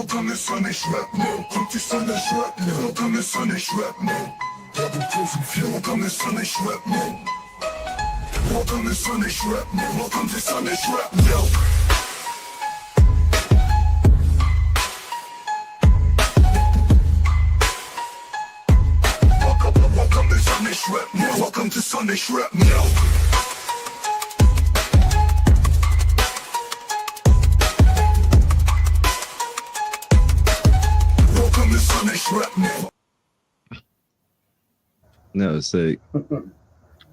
Welcome to Sunday Shrapnel. Come to Sunday Shrapnel. Welcome to Sunday Shrapnel. Double frozen fuel. Welcome to Sunday Shrapnel. Welcome to Sunday Shrapnel. Welcome to Sunday Shrapnel. Welcome to Sunday Shrapnel. Welcome to Sunday Shrapnel. Welcome to Sunday Shrapnel. That was sick.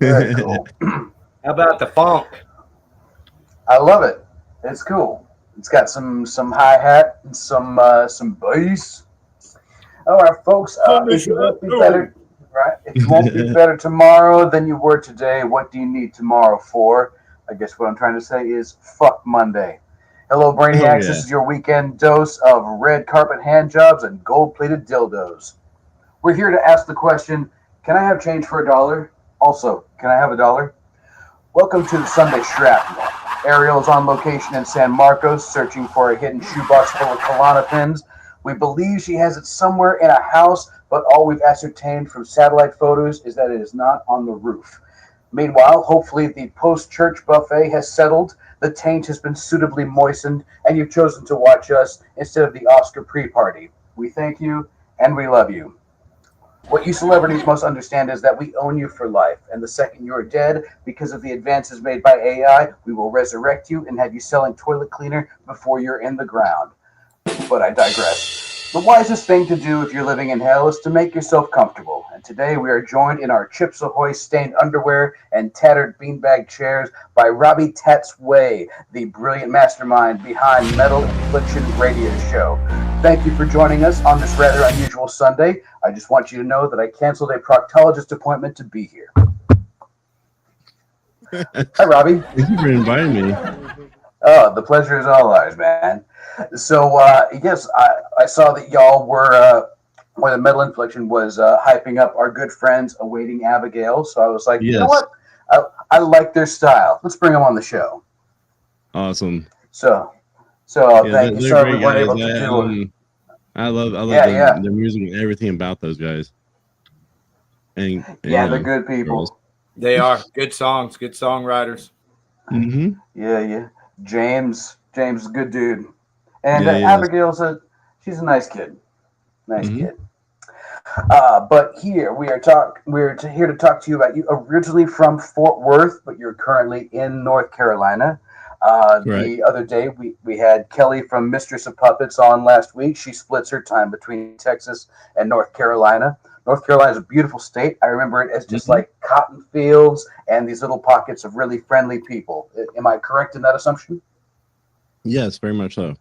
Very cool. How about the funk? I love it. It's cool. It's got some hi-hat and some bass. All right, folks. If you won't be better, right? If you won't be better tomorrow than you were today, what do you need tomorrow for? I guess what I'm trying to say is fuck Monday. Hello, Brainiacs. Oh, yeah. This is your weekend dose of red carpet hand jobs and gold-plated dildos. We're here to ask the question, can I have change for $1? Also, can I have $1? Welcome to the Sunday Shrapnel. Ariel is on location in San Marcos searching for a hidden shoebox full of Kalana pins. We believe she has it somewhere in a house, but all we've ascertained from satellite photos is that it is not on the roof. Meanwhile, hopefully the post-church buffet has settled, the taint has been suitably moistened, and you've chosen to watch us instead of the Oscar pre-party. We thank you, and we love you. What you celebrities must understand is that we own you for life, and the second you're dead, because of the advances made by AI, we will resurrect you and have you selling toilet cleaner before you're in the ground. But I digress. The wisest thing to do if you're living in hell is to make yourself comfortable. And today we are joined in our Chips Ahoy stained underwear and tattered beanbag chairs by Robbie Tats, the brilliant mastermind behind Metal Infliction Radio Show. Thank you for joining us on this rather unusual Sunday. I just want you to know that I canceled a proctologist appointment to be here. Hi, Robbie. Thank you for inviting me. Oh, the pleasure is all ours, man. So, yes, I saw that y'all were, when the Metal Infliction was hyping up our good friends Awaiting Abigail. So I was like, Yes. You know what? I like their style. Let's bring them on the show. Awesome. So Yeah, thank you. they're Sorry we great weren't guys. able to do it. I love Yeah. their music and everything about those guys. And Yeah, they're good people. girls. They are good songs, good songwriters. Mm-hmm. Yeah. James is a good dude. And Yeah, he is. Abigail's she's a nice kid. Nice Mhm. kid. But here we're here to talk to you about you originally from Fort Worth, but you're currently in North Carolina. The other day we had Kelly from Mistress of Puppets on last week. She splits her time between Texas and North Carolina. North Carolina is a beautiful state. I remember it as just like cotton fields and these little pockets of really friendly people. Am I correct in that assumption? Yes, very much so.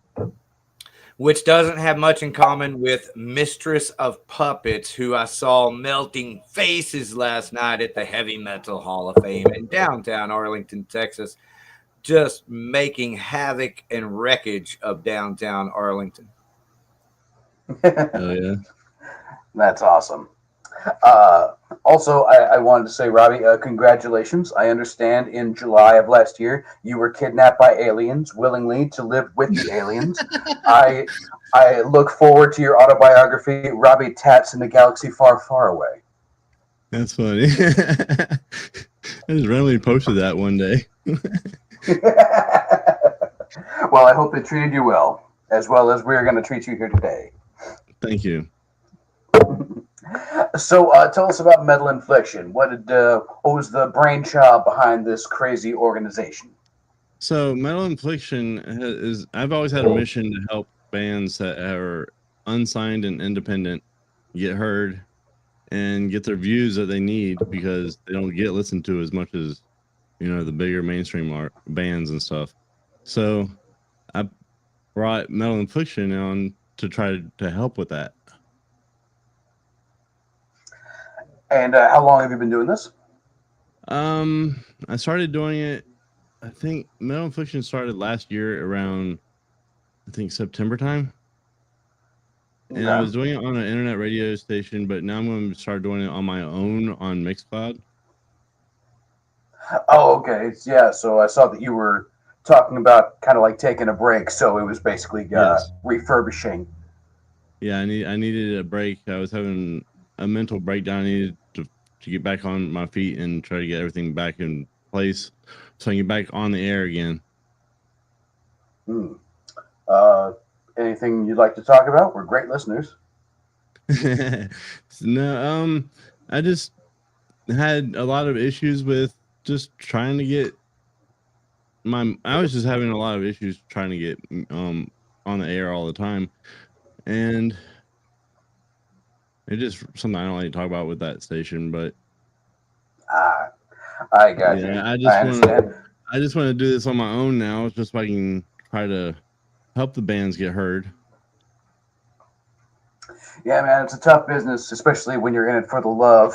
Which doesn't have much in common with Mistress of Puppets, who I saw melting faces last night at the Heavy Metal Hall of Fame in downtown Arlington, Texas, just making havoc and wreckage of downtown Arlington. Oh yeah. That's awesome. Also, I wanted to say, Robbie, congratulations. I understand in July of last year, you were kidnapped by aliens willingly to live with the aliens. I look forward to your autobiography, Robbie Tats in the Galaxy Far, Far Away. That's funny. I just randomly posted that one day. Well, I hope they treated you well as we're going to treat you here today. Thank you. So tell us about Metal Infliction. What was the brainchild behind this crazy organization? So Metal Infliction is, I've always had a mission to help bands that are unsigned and independent get heard and get their views that they need, because they don't get listened to as much as, the bigger mainstream bands and stuff. So I brought Metal Infliction on to try to help with that. And how long have you been doing this? I started doing it, I think Metal Infliction started last year around, September time. And I was doing it on an internet radio station, but now I'm going to start doing it on my own on Mixcloud. Oh, okay. Yeah, so I saw that you were talking about kind of like taking a break, so it was basically Yes. refurbishing Yeah, I needed a break. I was having a mental breakdown. I needed to get back on my feet and try to get everything back in place so I can get back on the air again. Anything you'd like to talk about? We're great listeners. No, I just had a lot of issues with just trying to get I was just having a lot of issues trying to get on the air all the time, and it's just something I don't like to talk about with that station. But I got you. yeah, I understand. just want to do this on my own now, just so I can try to help the bands get heard. Yeah, man, it's a tough business, especially when you're in it for the love.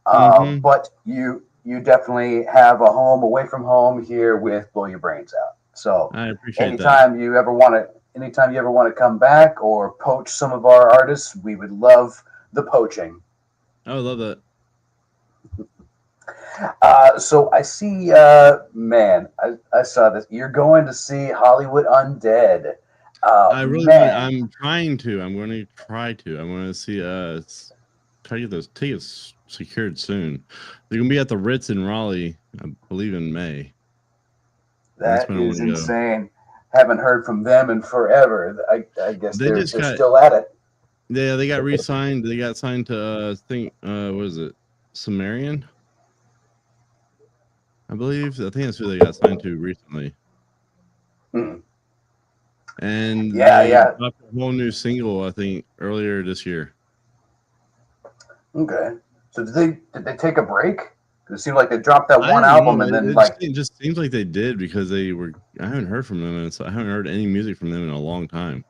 But you definitely have a home away from home here with Blow Your Brains Out. So I appreciate anytime you ever want to come back or poach some of our artists, we would love the poaching. I would love that. So I see, man, I saw this. You're going to see Hollywood Undead. I really want, I'm trying to. I'm going to try to. I'm going to see try to get those tickets secured soon. They're going to be at the Ritz in Raleigh, I believe, in May. That is insane. Haven't heard from them in forever. I guess they're still at it. Yeah, they got re-signed. They got signed to what is it? Sumerian? I think that's who they got signed to recently. And they dropped a whole new single, I think, earlier this year. Okay. So did they take a break? It seemed like they dropped that one album and then it just seems like they did because I haven't heard from them, and so I haven't heard any music from them in a long time.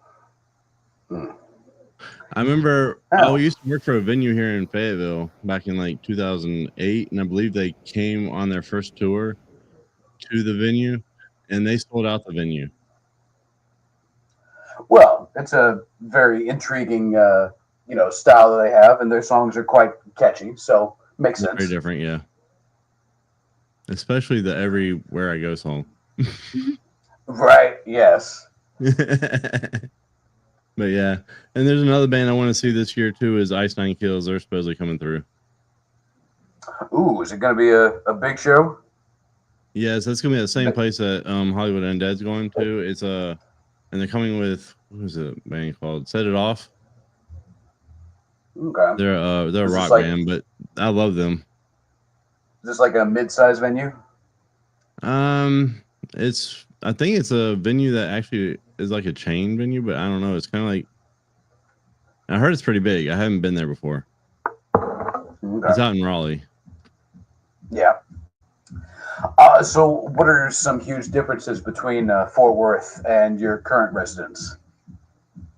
I remember I used to work for a venue here in Fayetteville back in like 2008, and I believe they came on their first tour to the venue, and they sold out the venue. Well, it's a very intriguing, style that they have, and their songs are quite catchy, so makes sense. Very different, yeah. Especially the "Everywhere I Go" song. Right. Yes. But yeah, and there's another band I want to see this year too. Is Ice Nine Kills? They're supposedly coming through. Ooh, is it going to be a big show? Yes, that's going to be the same place that Hollywood Undead's going to. It's and they're coming with, what is it band called? Set It Off. Okay. They're a rock band, but I love them. Is this like a mid-sized venue? I think it's a venue that actually is like a chain venue, but I don't know. It's kind of like, I heard it's pretty big. I haven't been there before. Okay. It's out in Raleigh. Yeah. So what are some huge differences between Fort Worth and your current residence?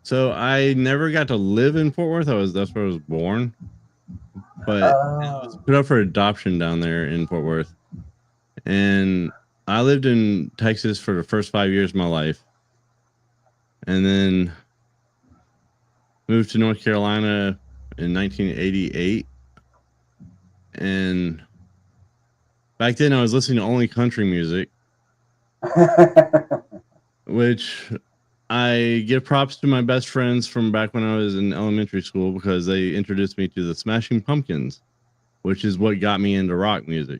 So I never got to live in Fort Worth. That's where I was born. But I was put up for adoption down there in Fort Worth. And I lived in Texas for the first 5 years of my life. And then moved to North Carolina in 1988. And back then I was listening to only country music. Which I give props to my best friends from back when I was in elementary school because they introduced me to the Smashing Pumpkins, which is what got me into rock music.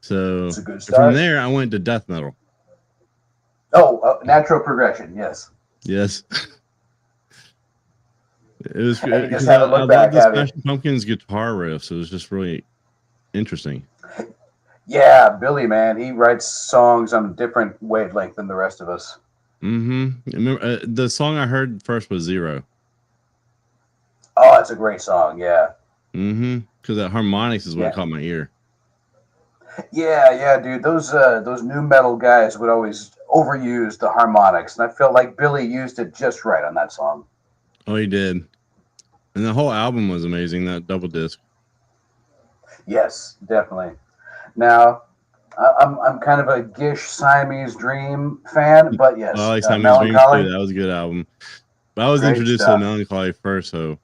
So from there, I went to death metal. Oh, natural progression. Yes. Yes. It was good because I love the Smashing Pumpkins guitar riffs. It was just really interesting. Yeah, Billy, man, he writes songs on a different wavelength than the rest of us. Remember, the song I heard first was Zero. Oh, that's a great song. Yeah. Because that harmonics is what caught my ear. Yeah, dude. Those new metal guys would always overuse the harmonics, and I felt like Billy used it just right on that song. Oh, he did. And the whole album was amazing. That double disc. Yes, definitely. Now, I'm kind of a Gish Siamese Dream fan, but yes, I like Siamese Dream too. That was a good album. But I was introduced to Melancholy first, so.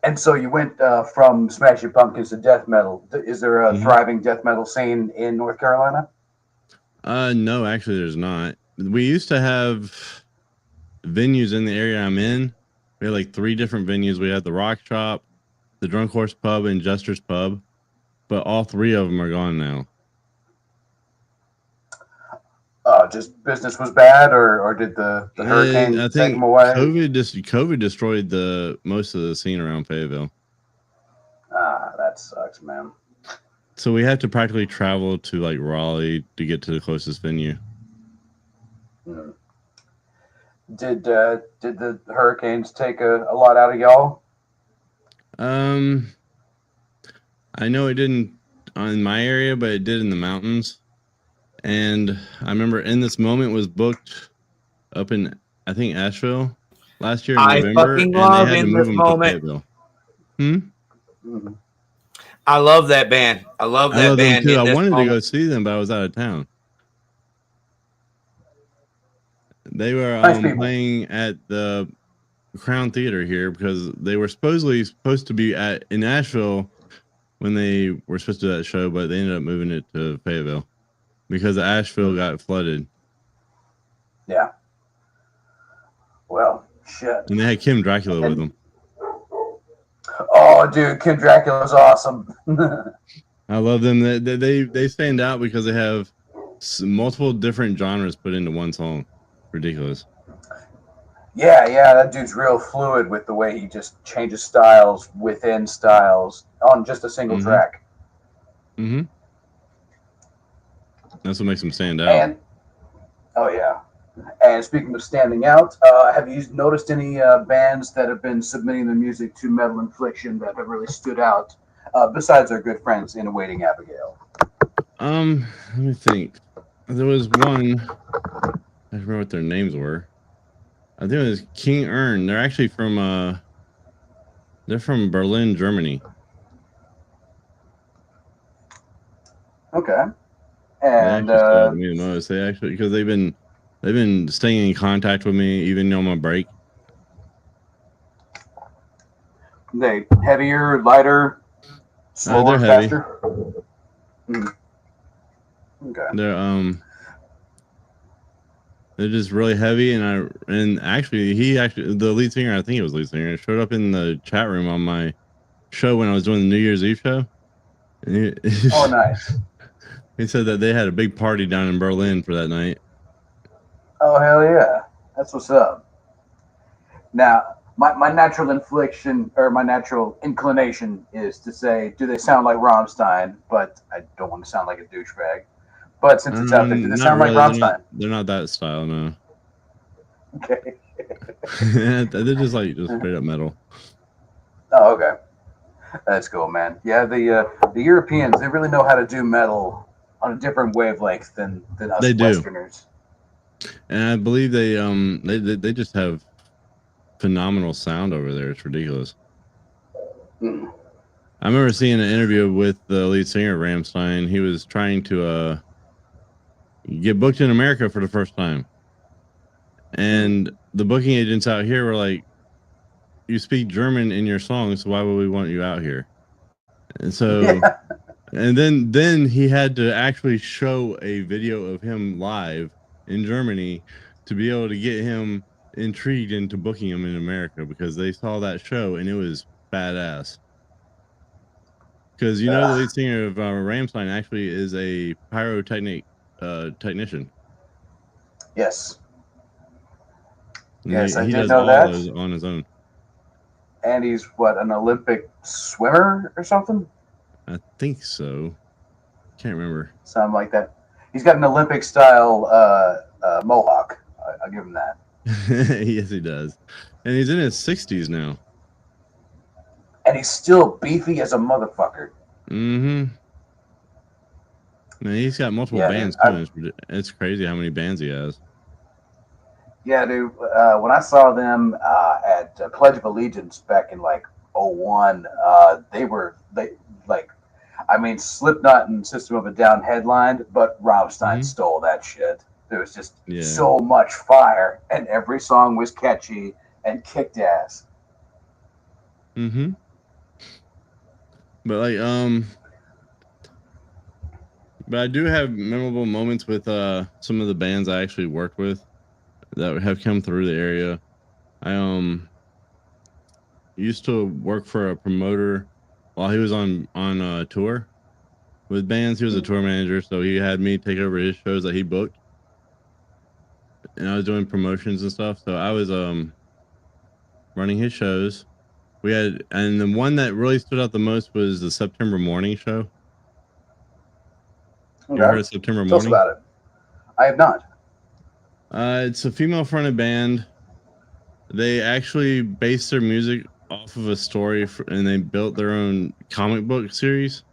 And so you went from Smashing Pumpkins to death metal. Is there a thriving death metal scene in North Carolina? No, actually, there's not. We used to have venues in the area I'm in. We had like 3 different venues. We had the Rock Shop, the Drunk Horse Pub, and Jester's Pub, but all 3 of them are gone now. Just business was bad, or did the hurricane I take think them away? COVID destroyed most of the scene around Fayetteville. That sucks, man. So we had to practically travel to like Raleigh to get to the closest venue. Did the hurricanes take a lot out of y'all? I know it didn't in my area, but it did in the mountains. And I remember In This Moment was booked up in, I think, Asheville last year in November, fucking and love they had to In move This them Moment. to Fayetteville. I love that band. I love them band too. In I This wanted Moment. to go see them, but I was out of town. They were Nice people. playing at the Crown Theater here because they were supposed to be in Asheville when they were supposed to do that show, but they ended up moving it to Fayetteville because Asheville got flooded. Yeah. Well, shit. And they had Kim Dracula with them. Oh, dude, Kim Dracula's awesome. I love them. They stand out because they have multiple different genres put into one song. Ridiculous. Yeah, that dude's real fluid with the way he just changes styles within styles on just a single track. That's what makes him stand out. And oh yeah. And speaking of standing out, have you noticed any bands that have been submitting their music to Metal Infliction that have really stood out, besides our good friends in Awaiting Abigail? Let me think. There was one. I don't remember what their names were. I think it was King Ern. They're actually from they're from Berlin, Germany. Okay. And they actually stood out to me the most. They actually, because they've been staying in contact with me even on my break. they heavier, lighter, slower, they're heavy. faster? Okay. They're just really heavy, and actually the lead singer, I think it was lead singer, showed up in the chat room on my show when I was doing the New Year's Eve show. Oh, nice. He said that they had a big party down in Berlin for that night. Oh, hell yeah. That's what's up. Now, my natural infliction, or my natural inclination is to say, do they sound like Rammstein? But I don't want to sound like a douchebag. But since it's out there, do they sound really. like Rammstein? They're not that style, no. Okay. They're just straight up metal. Oh, okay. That's cool, man. Yeah, the Europeans, they really know how to do metal on a different wavelength than us They do. Westerners. And I believe they just have phenomenal sound over there. It's ridiculous. I remember seeing an interview with the lead singer of Rammstein. He was trying to get booked in America for the first time. And the booking agents out here were like, you speak German in your songs, so why would we want you out here? And so, and then he had to actually show a video of him live in Germany to be able to get him intrigued into booking him in America, because they saw that show and it was badass. Because the lead singer of Rammstein actually is a pyrotechnic technician. Yes. And yes, I he did does know all that. those on his own. And he's what, an Olympic swimmer or something? I think so. Can't remember. Something like that. He's got an Olympic style mohawk. I'll give him that. Yes, he does. And he's in his 60s now. And he's still beefy as a motherfucker. Mm-hmm. Man, he's got multiple bands too. It's crazy how many bands he has. Yeah, dude. When I saw them at Pledge of Allegiance back in like 01, Slipknot and System of a Down headlined, but Rammstein stole that shit. There was just so much fire, and every song was catchy and kicked ass. Mm-hmm. But but I do have memorable moments with some of the bands I actually worked with. that have come through the area. I used to work for a promoter while he was on tour with bands. He was a tour manager, so he had me take over his shows that he booked, and I was doing promotions and stuff. So I was running his shows. We had, and the one that really stood out the most was the September Morning show. You ever heard of September Tell us Morning? about it. I have not. It's a female-fronted band. They actually based their music off of a story, and they built their own comic book series.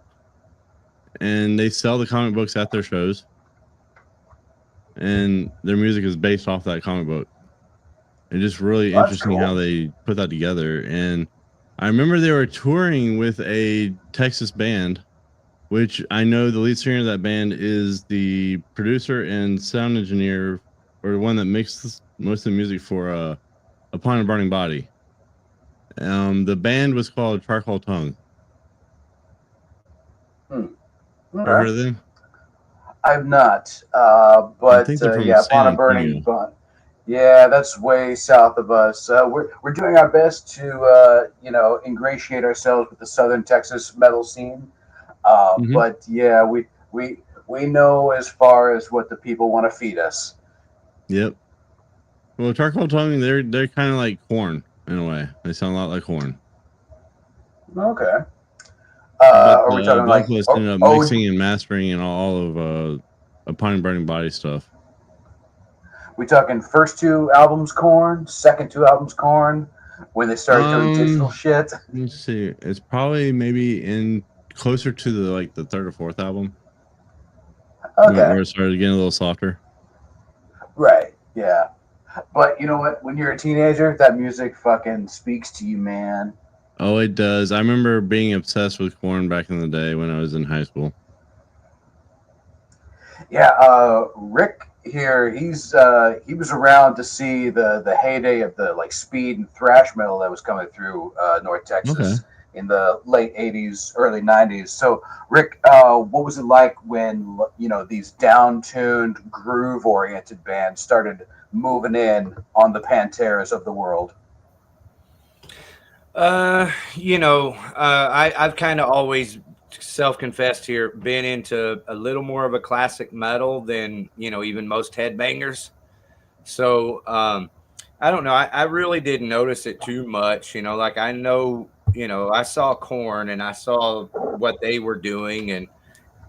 And they sell the comic books at their shows. And their music is based off that comic book. It's just really interesting how they put that together. And I remember they were touring with a Texas band, which I know the lead singer of that band is the producer and sound engineer, or the one that mixes most of the music for Upon a Burning Body. The band was called Charcoal Tongue. Okay. Ever heard of them? I've not, but yeah, Upon a Burning Body. Yeah, that's way south of us. We're doing our best to ingratiate ourselves with the Southern Texas metal scene. But yeah, we know as far as what the people want to feed us. Yep. Well, Charcoal Tongue, they're kind of like Korn in a way. They sound a lot like Korn. Okay. Are we talking like ended up mixing and mastering and all of Upon a Burning Body stuff? We talking first 2 albums Korn, second 2 albums Korn, when they started doing digital shit? Let's see. It's probably maybe in closer to the third or fourth album. Okay. Where it started getting a little softer. Right. Yeah. But you know what? When you're a teenager, that music fucking speaks to you, man. Oh, it does. I remember being obsessed with Korn back in the day when I was in high school. Yeah, Rick here, he was around to see the heyday of the speed and thrash metal that was coming through North Texas in the late 80s, early 90s. So Rick, what was it like when these down-tuned, groove-oriented bands started moving in on the Panteras of the world? I've kind of always self-confessed here, been into a little more of a classic metal than, even most headbangers. So, I don't know. I really didn't notice it too much, I know, I saw Korn and I saw what they were doing, and,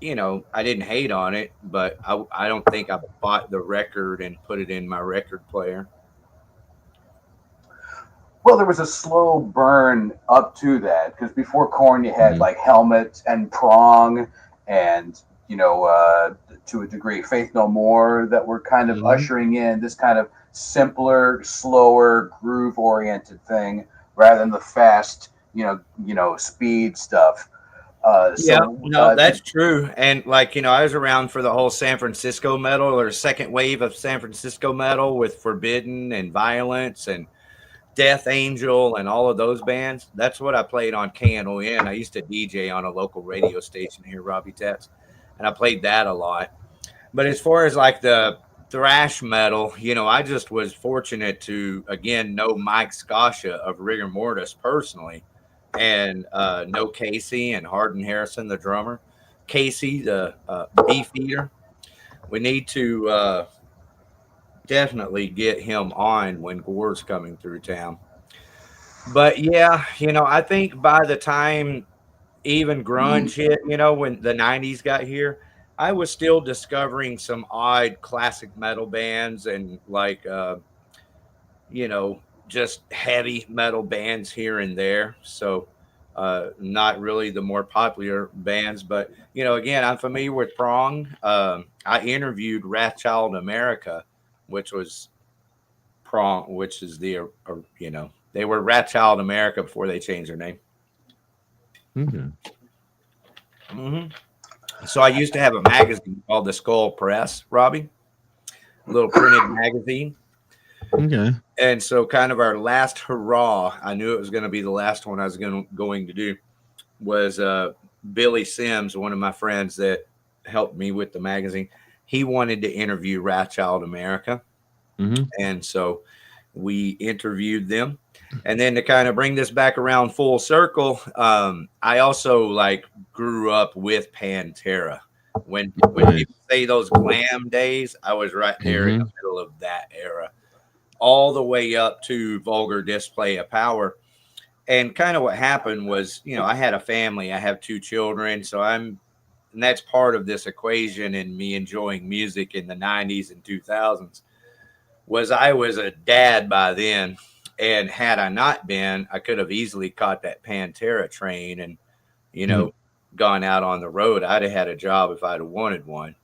I didn't hate on it, but I don't think I bought the record and put it in my record player. Well, there was a slow burn up to that, because before Korn, you had Helmet and Prong, and to a degree, Faith No More, that were kind of ushering in this kind of simpler, slower, groove-oriented thing rather than the fast, speed stuff. That's true. And I was around for the whole San Francisco metal, or second wave of San Francisco metal with Forbidden and Violence and Death Angel and all of those bands. That's what I played on KNON. I used to DJ on a local radio station here, Robbie Tats, and I played that a lot. But as far as the thrash metal, I just was fortunate to, again, know Mike Scascia of Rigor Mortis personally, and know Casey and Hardin Harrison, the drummer. Casey, the beef eater. We need to definitely get him on when Gore's coming through town. But yeah, I think by the time even grunge hit, when the 90s got here, I was still discovering some odd classic metal bands and just heavy metal bands here and there. So not really the more popular bands, but again, I'm familiar with Prong. I interviewed Wrathchild America, which was Prong, which is they were Wrathchild America before they changed their name. So I used to have a magazine called The Skull Press, Robbie, a little printed magazine. And so kind of our last hurrah, I knew it was going to be the last one I was going to do, was Billy Sims, one of my friends that helped me with the magazine. He wanted to interview Wrathchild America. And so we interviewed them. And then to kind of bring this back around full circle, I also like grew up with Pantera. When people say those glam days, I was right there in the middle of that era, all the way up to Vulgar Display of Power. And kind of what happened was, you know, I had a family, I have 2 children. So and that's part of this equation in me enjoying music in the 90s and 2000s was I was a dad by then. And had I not been, I could have easily caught that Pantera train and, you know, gone out on the road. I'd have had a job if I'd have wanted one,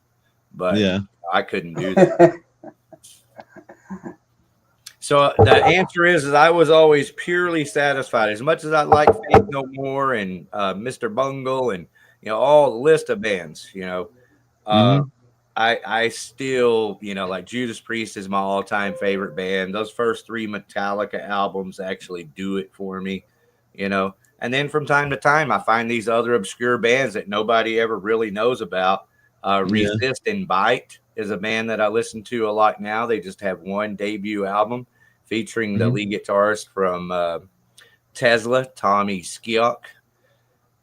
but I couldn't do that. So the answer is I was always purely satisfied. As much as I like Faith No More and Mr. Bungle and, you know, all the list of bands, you know, I still, you know, like Judas Priest is my all-time favorite band. Those first 3 Metallica albums actually do it for me, you know. And then from time to time, I find these other obscure bands that nobody ever really knows about. Resist and Bite is a band that I listen to a lot now. They just have one debut album featuring the lead guitarist from Tesla, Tommy Skiok.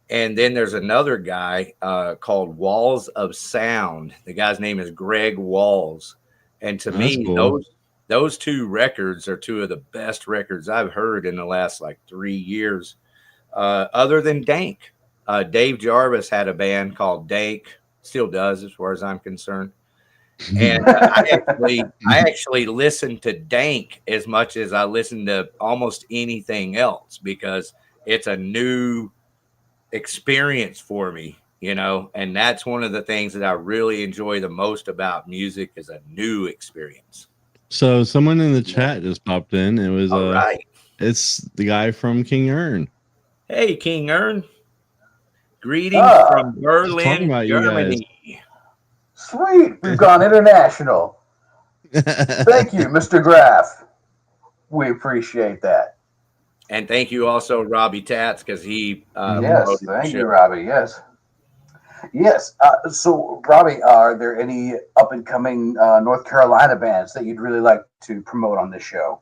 And then there's another guy called Walls of Sound. The guy's name is Greg Walls. And to me, those 2 records are 2 of the best records I've heard in the last like 3 years. Other than Dank, Dave Jarvis had a band called Dank, still does as far as I'm concerned. And I actually listen to Dank as much as I listen to almost anything else because it's a new experience for me, you know, and that's one of the things that I really enjoy the most about music is a new experience. So someone in the chat just popped in. It was it's the guy from King Ern. Hey, King Ern. Greetings from Berlin, Germany. Sweet. We've gone international. Thank you, Mr. Graff. We appreciate that. And thank you also, Robbie Tats, because he yes, thank you, Robbie. Yes. So, Robbie, are there any up-and-coming North Carolina bands that you'd really like to promote on this show?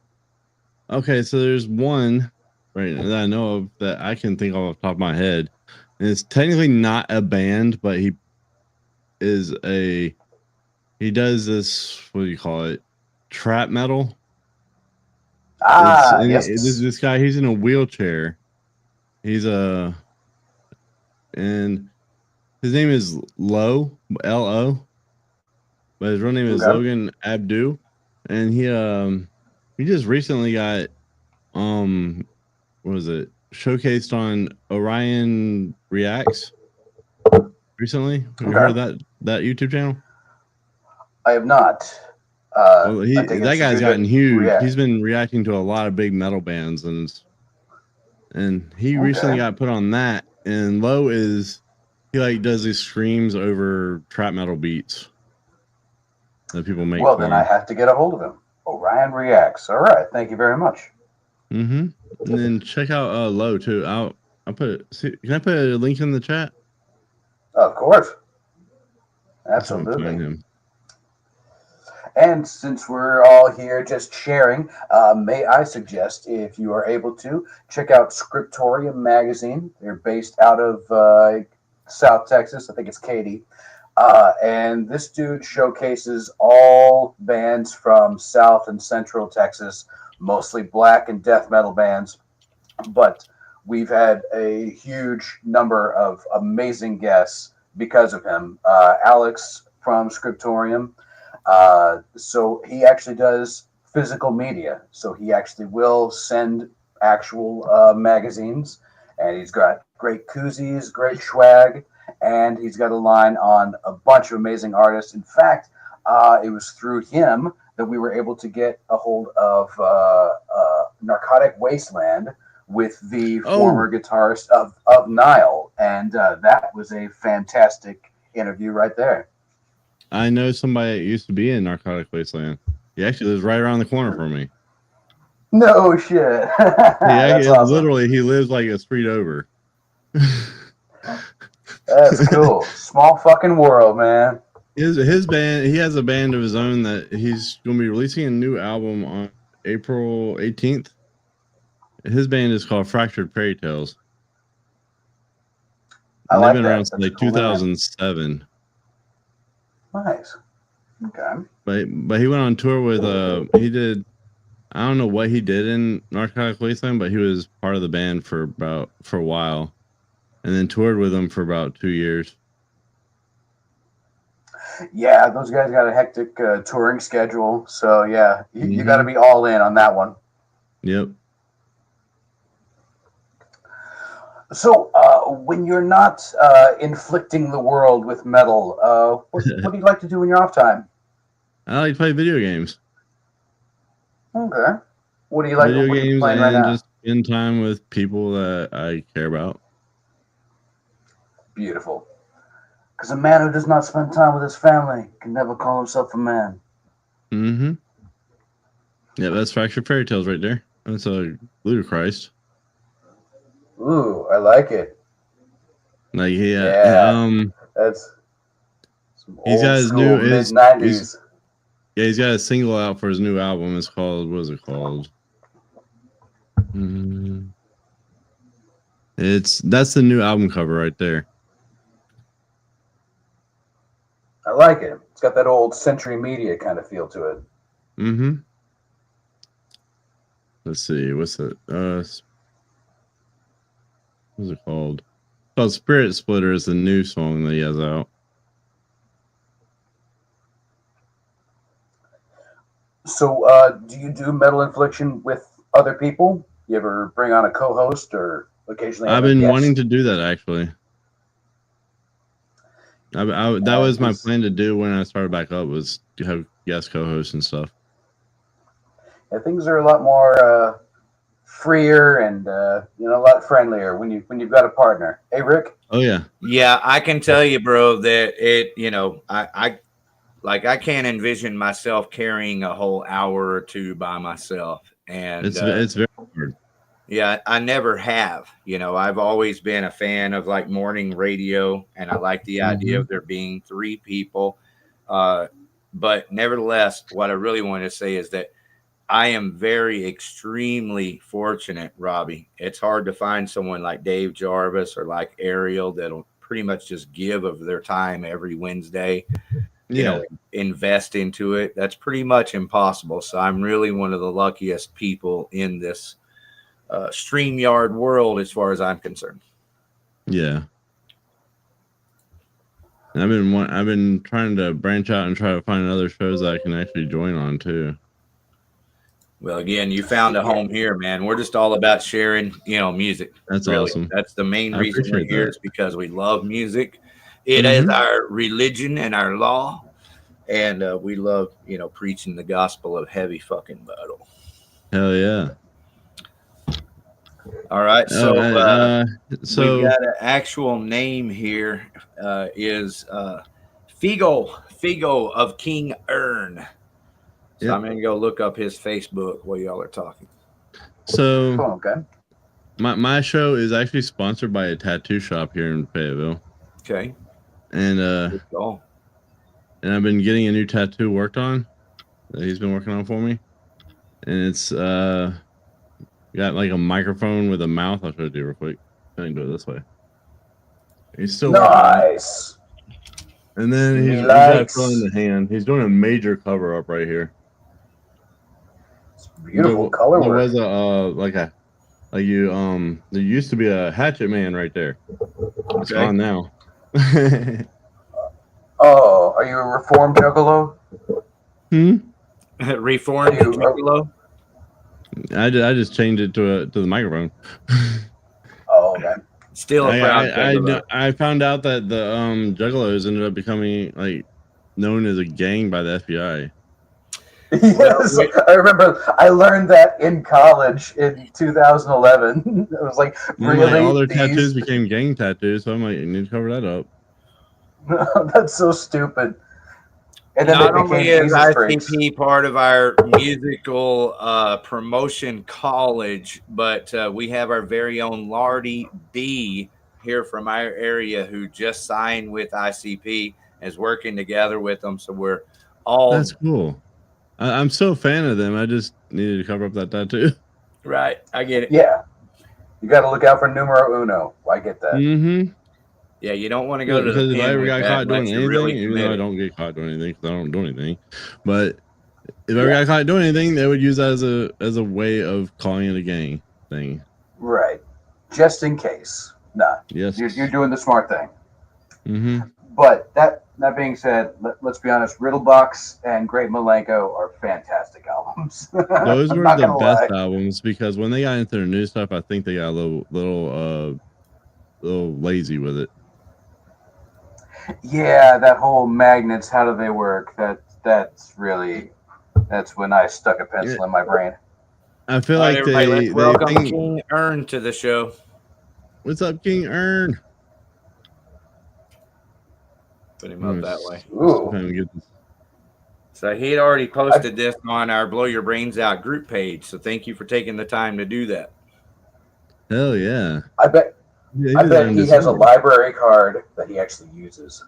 Okay, so there's one right that I know of that I can think of off the top of my head. And it's technically not a band, but he does this, what do you call it? Trap metal. Yes. This guy, he's in a wheelchair. He's and his name is Lo, L-O, but his real name is Logan Abdu, and he just recently got what was it, showcased on Orion Reacts recently. Have you heard of that YouTube channel? I have not. That guy's gotten huge. He's been reacting to a lot of big metal bands, and he recently got put on that. And Lo he does these screams over trap metal beats that people make. Well, then I have to get a hold of him. Orion Reacts. All right, thank you very much. And then check out Lo too. I'll put it. Can I put a link in the chat? Of course. Absolutely. And since we're all here just sharing, may I suggest, if you are able to, check out Scriptorium magazine. They're based out of South Texas. I think it's Katy. And this dude showcases all bands from South and Central Texas, mostly black and death metal bands. But we've had a huge number of amazing guests because of him. Alex from Scriptorium. So he actually does physical media. So he actually will send actual magazines, and he's got great koozies, great swag, and he's got a line on a bunch of amazing artists. In fact, it was through him that we were able to get a hold of Narcotic Wasteland with the former guitarist of Nile, and that was a fantastic interview right there. I know somebody that used to be in Narcotic Wasteland. He actually lives right around the corner from me. No shit. That's awesome. Literally, he lives like a street over. That's cool. Small fucking world, man. his band. He has a band of his own that he's going to be releasing a new album on April 18th. His band is called Fractured Fairy Tales. I And like they've been that. around since That's a like cool name. 2007. Nice. Okay. But he went on tour with he did, I don't know what he did in Narcotic Wasteland, but he was part of the band for a while, and then toured with them for about 2 years. Yeah, those guys got a hectic touring schedule, so yeah, you got to be all in on that one. Yep. So, when you're not inflicting the world with metal, what do you like to do in your off time? I like to play video games. Okay. What do you like? Video what are you games playing and right now? just spend time with people that I care about. Beautiful. Because a man who does not spend time with his family can never call himself a man. Mm-hmm. Yeah, that's Fractured Fairy Tales right there. That's a Ludacris. Ooh, I like it. Like That's some he's got old his school new mid-90s. he's got a single out for his new album. It's called, what is it called? That's the new album cover right there. I like it. It's got that old Century Media kind of feel to it. Mm-hmm. Let's see, what's it? What's it called? It's called Spirit Splitter is the new song that he has out. So, do you do Metal Infliction with other people? You ever bring on a co-host or occasionally have I've a been guest? wanting to do that actually. That was my plan to do when I started back up, was to have guest co-hosts and stuff. Yeah, things are a lot more freer and a lot friendlier when you've got a partner. Hey, Rick. Oh yeah. Yeah, I can tell you, bro, that I can't envision myself carrying a whole hour or two by myself, and It's very hard. Yeah, I never have. I've always been a fan of like morning radio, and I like the idea of there being three people. But nevertheless, what I really want to say is that I am very extremely fortunate, Robbie. It's hard to find someone like Dave Jarvis or like Ariel that'll pretty much just give of their time every Wednesday. Invest into it. That's pretty much impossible. So I'm really one of the luckiest people in this StreamYard world, as far as I'm concerned. Yeah. I've been trying to branch out and try to find other shows that I can actually join on too. Well, again, you found a home here, man. We're just all about sharing, music. That's really awesome. That's the main reason we're here, is because we love music. It is our religion and our law, and we love, preaching the gospel of heavy fucking metal. Hell yeah. All right, so so we got an actual name here. Is Figo of King Ern. So I'm gonna go look up his Facebook while y'all are talking. So okay. My show is actually sponsored by a tattoo shop here in Fayetteville. Okay. And I've been getting a new tattoo worked on that he's been working on for me. And it's got like a microphone with a mouth. I'll show it to you real quick. I can do it this way. He's still nice. And then he's got fill in the hand. He's doing a major cover up right here. It's beautiful color work. There was there used to be a Hatchet Man right there. It's gone now. Oh, are you a reformed juggalo? Reformed juggalo? I just changed it to the microphone. Oh, okay. Still a proud I found out that the juggalos ended up becoming like known as a gang by the FBI. Yes, I remember. I learned that in college in 2011. It was like, really, all their tattoos became gang tattoos. So I'm like, you need to cover that up. That's so stupid. And then not they only became is ICP part of our musical promotion college, but we have our very own Lardy B here from our area who just signed with ICP. is working together with them. So we're all That's cool. I'm so a fan of them. I just needed to cover up that tattoo. right. I get it. Yeah. You got to look out for numero uno. I get that. Mm-hmm. Yeah, you don't want to go to Because the if I pen ever with got that caught doing unless you're anything, really even though I committed. don't get caught doing anything because I don't do anything, but if I ever got caught doing anything, they would use that as a way of calling it a gang thing. Right. Just in case. Nah. Yes. You're doing the smart thing. Mm-hmm. But that being said, let's be honest, Riddlebox and Great Malenko are fantastic albums. Those I'm were not the gonna best lie. albums because when they got into their new stuff, I think they got a little lazy with it. Yeah, that whole magnets, how do they work? That's when I stuck a pencil in my brain. I feel All right, like everybody, let's they welcome think, King Earn to the show. what's up, King Earn? Put him up that way. Ooh. So he had already posted this on our Blow Your Brains Out group page. So thank you for taking the time to do that. Hell yeah. I bet he has a library card that he actually uses.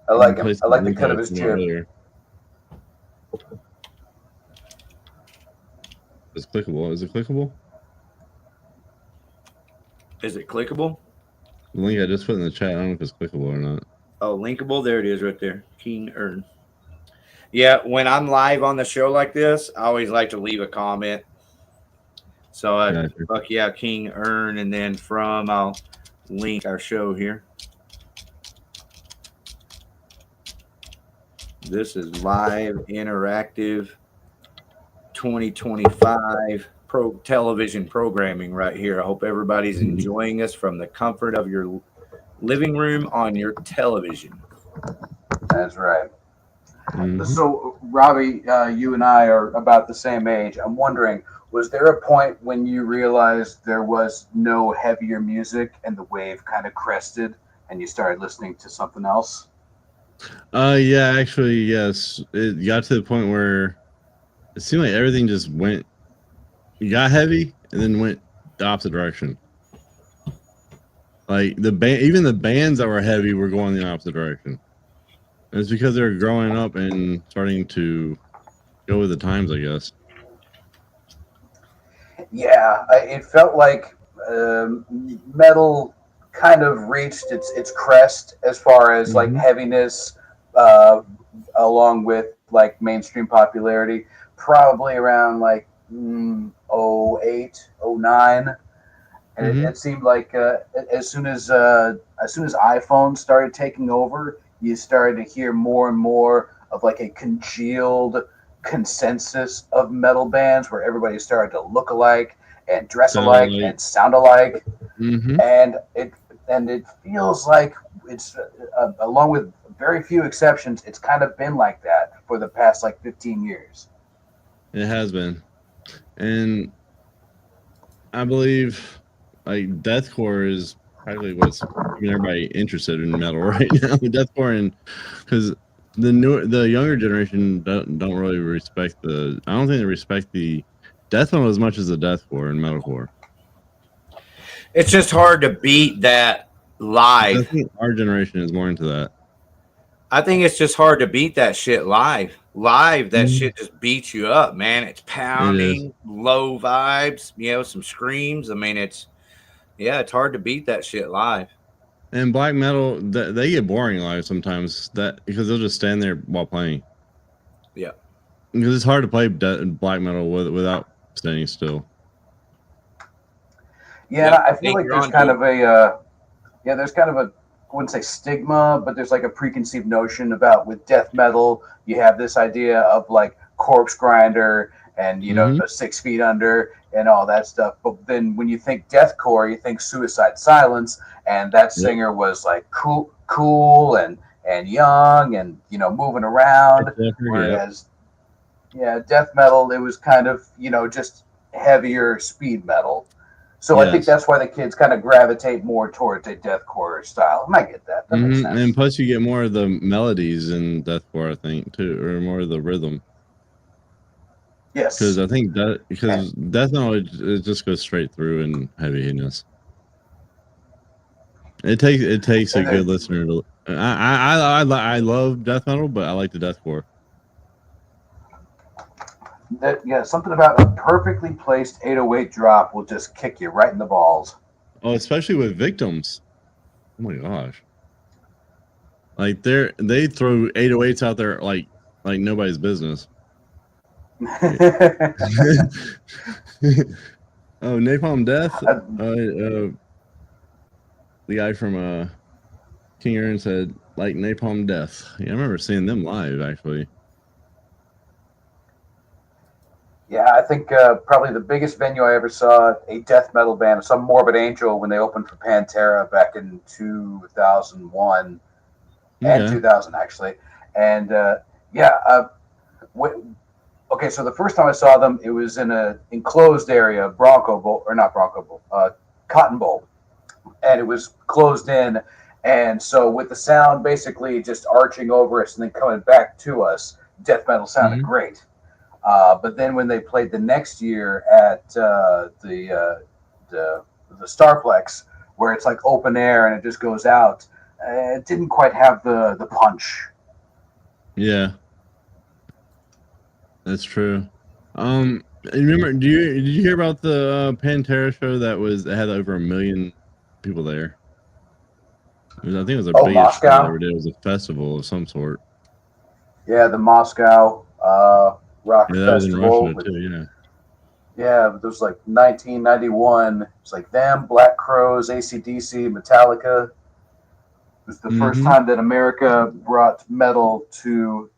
I like him. I like the cut of his jib. It's clickable. Is it clickable? Is it clickable? The link I just put in the chat, I don't know if it's clickable or not. Oh, linkable. There it is right there. King Earn. Yeah, when I'm live on the show like this, I always like to leave a comment. So, fuck yeah, King Earn. And then I'll link our show here. This is live, interactive, 2025 television programming right here. I hope everybody's enjoying us from the comfort of your living room on your television. That's right. Mm-hmm. So, Robbie, you and I are about the same age. I'm wondering, was there a point when you realized there was no heavier music and the wave kind of crested and you started listening to something else? Yeah, actually, yes. It got to the point where it seemed like everything just got heavy and then went the opposite direction. Like even the bands that were heavy were going the opposite direction. And it's because they're growing up and starting to go with the times, I guess. Yeah, it felt like metal kind of reached its crest as far as like heaviness, along with like mainstream popularity, probably around like 08, 09. And it seemed like as soon as iPhone started taking over, you started to hear more and more of like a congealed consensus of metal bands where everybody started to look alike and dress alike and sound alike. And it feels like it's along with very few exceptions, it's kind of been like that for the past like 15 years. It has been. And I believe like deathcore is probably what's keeping everybody interested in metal right now. Deathcore, and because the younger generation don't really respect I don't think they respect the death metal as much as the deathcore and metalcore. It's just hard to beat that live. I think our generation is more into that. I think it's just hard to beat that shit live. Live, that shit just beats you up, man. It's pounding, low vibes, some screams. I mean, it's hard to beat that shit live. And black metal, they get boring live sometimes. Because they'll just stand there while playing. Yeah, because it's hard to play black metal without standing still. Yeah, I feel like there's kind of there's kind of a, I wouldn't say stigma, but there's like a preconceived notion about with death metal, you have this idea of like Corpse Grinder and, 6 Feet Under and all that stuff. But then when you think deathcore, you think Suicide Silence, and that singer was like cool and young and, moving around. Whereas, death metal, it was kind of, just heavier speed metal. So I think that's why the kids kind of gravitate more towards a deathcore style. And I get that. That makes sense. And plus you get more of the melodies in deathcore, I think, too, or more of the rhythm. Yes. Because I think death metal, it just goes straight through in heaviness. It takes a And good listener to. I love death metal, but I like the deathcore. Something about a perfectly placed 808 drop will just kick you right in the balls. Oh, especially with victims. Oh my gosh! Like they throw 808s out there like nobody's business. Oh, Napalm Death. The guy from King Aaron said like Napalm Death. Yeah, I remember seeing them live actually. Yeah, I think probably the biggest venue I ever saw a death metal band, some Morbid Angel, when they opened for Pantera back in 2001 and 2000 actually. And okay, so the first time I saw them, it was in an enclosed area, Cotton Bowl, and it was closed in. And so with the sound basically just arching over us and then coming back to us, death metal sounded great. But then when they played the next year at the Starplex, where it's like open air and it just goes out, it didn't quite have the punch. Yeah, that's true. Remember? Did you hear about the Pantera show that had over 1 million people there? I think it was the biggest show they ever did. It was a festival of some sort. Yeah, the Moscow Rock Festival. That was in Russia too. Yeah, it was like 1991. It's like them, Black Crowes, AC/DC, Metallica. It was the first time that America brought metal to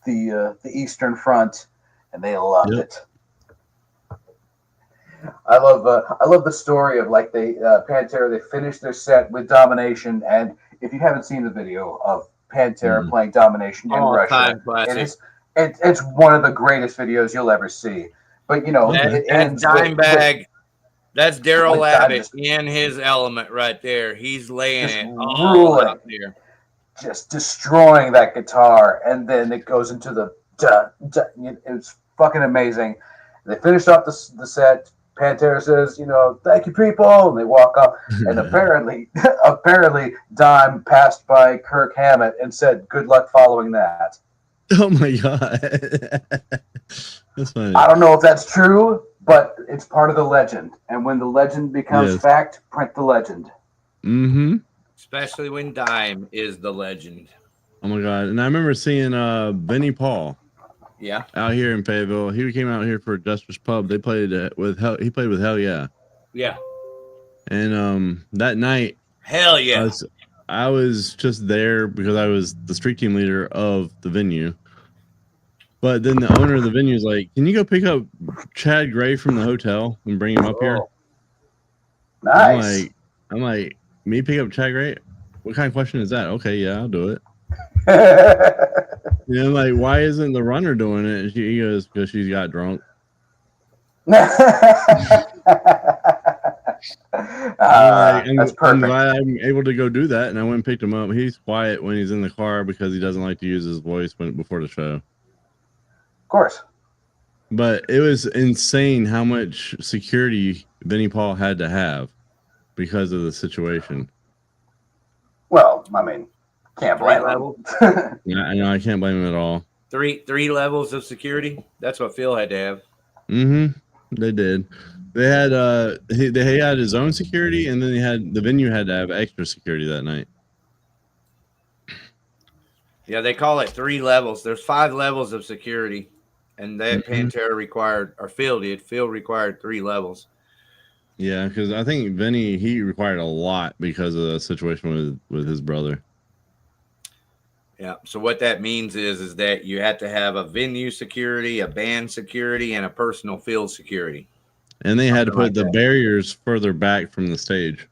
the Eastern Front, and they loved it. I love the story of like Pantera. They finished their set with Domination, and if you haven't seen the video of Pantera playing Domination in Russia, it's one of the greatest videos you'll ever see. But it ends Dimebag. That's Daryl Abbott in his element right there. He's laying it all out there, just destroying that guitar, and then it goes into the it's fucking amazing. They finished off the set. Pantera says, thank you, people, and they walk off. And apparently, Dime passed by Kirk Hammett and said, "Good luck following that." Oh my god, that's funny. I don't know if that's true, but it's part of the legend. And when the legend becomes fact, print the legend. Especially when Dime is the legend. Oh my god! And I remember seeing Vinnie Paul. Yeah, out here in Fayetteville. He came out here for Justice Pub. They played with Hell. He played with Hell Yeah. Yeah. And that night, Hell Yeah, I was just there because I was the street team leader of the venue. But then the owner of the venue is like, "Can you go pick up Chad Gray from the hotel and bring him up here?" Nice. I'm like, me pick up Chad Gray? What kind of question is that? Okay, yeah, I'll do it. I'm like, why isn't the runner doing it? And he goes, because she's got drunk. That's perfect. I'm glad I'm able to go do that. And I went and picked him up. He's quiet when he's in the car because he doesn't like to use his voice before the show. Of course. But it was insane how much security Vinnie Paul had to have because of the situation. Well, I mean, can't blame him. Yeah, I know. I can't blame him at all. Three levels of security. That's what Phil had to have. They did. They had he had his own security, and then the venue had to have extra security that night. Yeah, they call it 3 levels. There's 5 levels of security, and that Pantera required, or Phil did. Phil required 3 levels. Yeah, because I think Vinny, he required a lot because of the situation with his brother. Yeah. So what that means is that you have to have a venue security, a band security, and a personal field security. And they had to put the barriers further back from the stage.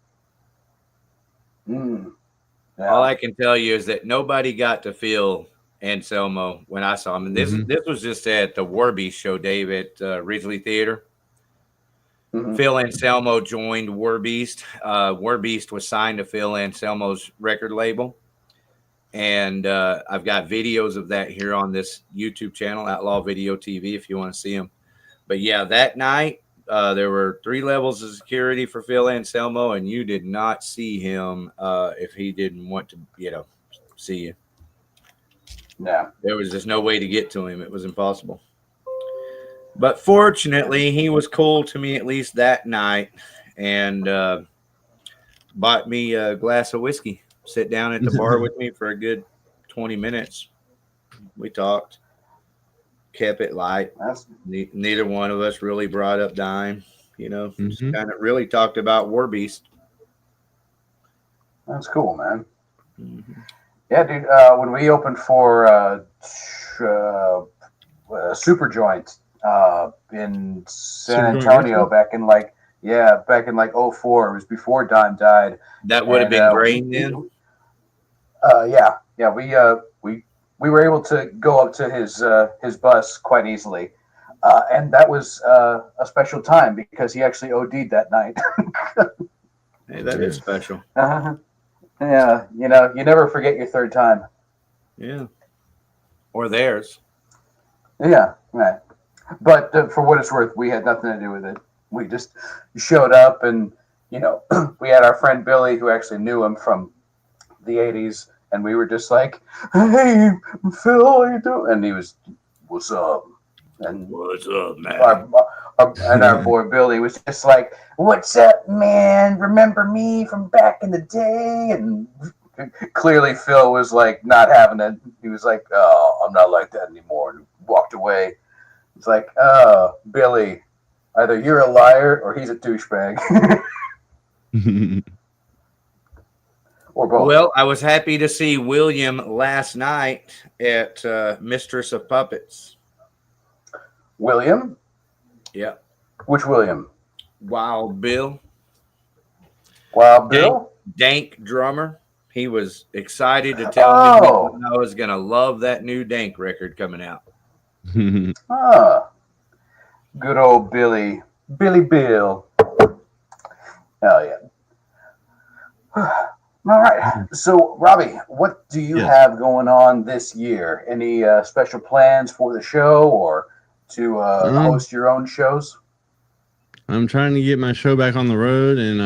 Yeah. All I can tell you is that nobody got to Phil Anselmo when I saw him. And this was just at the War Beast show, Dave, at Ridgely Theater. Phil Anselmo joined War Beast. War Beast was signed to Phil Anselmo's record label. And I've got videos of that here on this YouTube channel, Outlaw Video TV, if you want to see them. But yeah, that night, There were 3 levels of security for Phil Anselmo, and you did not see him if he didn't want to, see you. Yeah. There was just no way to get to him. It was impossible. But fortunately, he was cool to me at least that night, and bought me a glass of whiskey. Sit down at the bar with me for a good 20 minutes. We talked, kept it light. Neither one of us really brought up dime. Just kind of really talked about War Beast. That's cool, man. Yeah, dude. When we opened for Super Joint in San Antonio back in like 04, it was before Don died. That would have been great then. We were able to go up to his bus quite easily, and that was a special time because he actually OD'd that night. Hey, that is special. Yeah, you never forget your third time. Yeah, or theirs. Yeah, right. But for what it's worth, we had nothing to do with it. We just showed up, and we had our friend Billy, who actually knew him from the '80s, and we were just like, "Hey, Phil, how you doing?" And he was, "What's up?" And "What's up, man?" Our boy Billy was just like, "What's up, man? Remember me from back in the day?" And clearly Phil was like not having it. He was like, "Oh, I'm not like that anymore," and walked away. It's like, "Oh, Billy, either you're a liar or he's a douchebag." Or both. Well, I was happy to see William last night at Mistress of Puppets. William? Yeah. Which William? Wild Bill. Wild Bill? Dank drummer. He was excited to tell me I was going to love that new Dank record coming out. Good old Billy. Billy Bill. Hell yeah. All right. So, Robbie, what do you have going on this year? Any special plans for the show or to host your own shows? I'm trying to get my show back on the road, and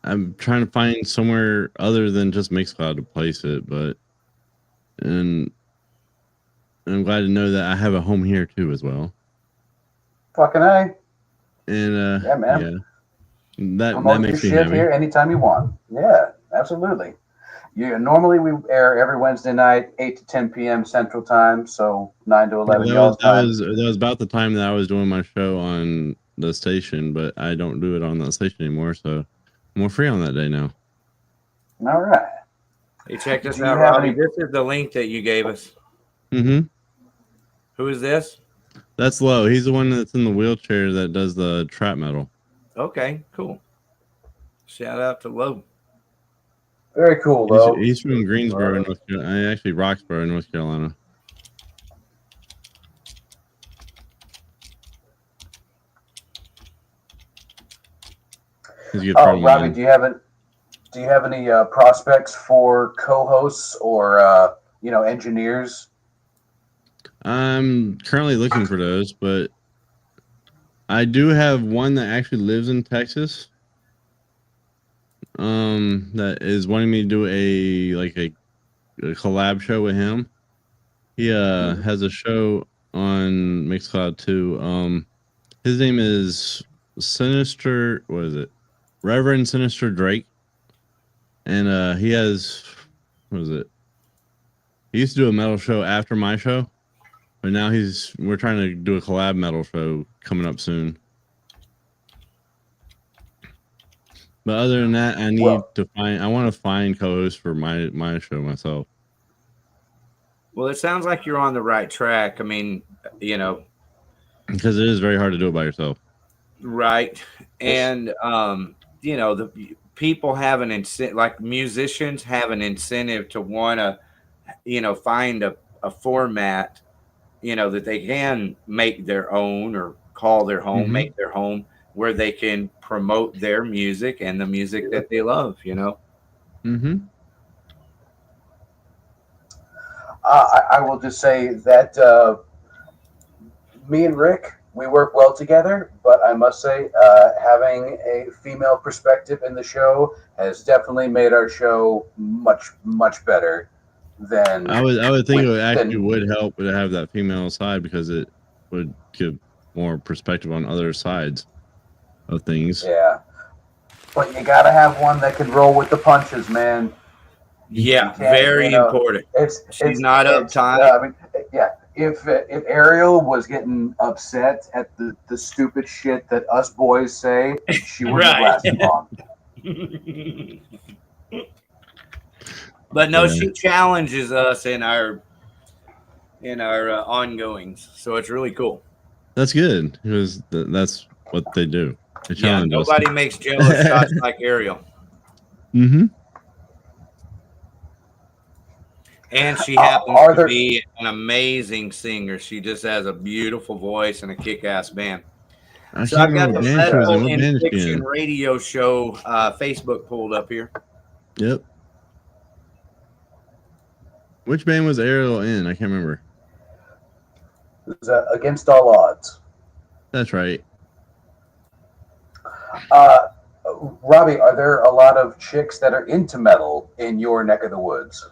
I'm trying to find somewhere other than just Mixcloud to place it. And I'm glad to know that I have a home here too as well. Fucking A. And yeah, man. Yeah. That makes me shit happy. Here anytime you want. Yeah, absolutely. Normally we air every Wednesday night, 8 to 10 p.m. Central Time, so 9 to 11 y'all's time. That was about the time that I was doing my show on the station, but I don't do it on that station anymore, so I'm more free on that day now. All right. Hey, check this out, Robbie. This is the link that you gave us. Mm-hmm. Who is this? That's Low. He's the one that's in the wheelchair that does the trap metal. Okay, cool. Shout out to Low. Very cool, Low. He's from Greensboro, North Carolina. Actually, Roxborough, North Carolina. Robbie, do you have any prospects for co-hosts or engineers? I'm currently looking for those, but I do have one that actually lives in Texas. That is wanting me to do a collab show with him. He has a show on Mixcloud too. His name is Sinister. What is it? Reverend Sinister Drake. And he has, what is it? He used to do a metal show after my show, but now we're trying to do a collab metal show coming up soon. But other than that, I want to find co-hosts for my show myself. Well, it sounds like you're on the right track. I mean, because it is very hard to do it by yourself. Right. And, the people have an incentive, like musicians have an incentive to want to, find a format, that they can make their own or call their home, make their home, where they can promote their music and the music that they love, Mm-hmm. I will just say that me and Rick, we work well together, but I must say, having a female perspective in the show has definitely made our show much, much better than I would think it would actually than, would help to have that female side because it would give more perspective on other sides of things. yeah. But you gotta have one that can roll with the punches, man. Yeah, very important. She's not uptight. I mean, yeah. If Ariel was getting upset at the stupid shit that us boys say, she wouldn't have lasted long. But no, she challenges us in our ongoings, so it's really cool. That's good because that's what they do. They challenge us. Nobody makes Jello shots like Ariel. Mm-hmm. And she happens to be an amazing singer. She just has a beautiful voice and a kick-ass band. So I've got the Medical Infliction Radio Show Facebook pulled up here. Yep. Which band was Ariel in? I can't remember. It was Against All Odds. That's right. Robbie, are there a lot of chicks that are into metal in your neck of the woods?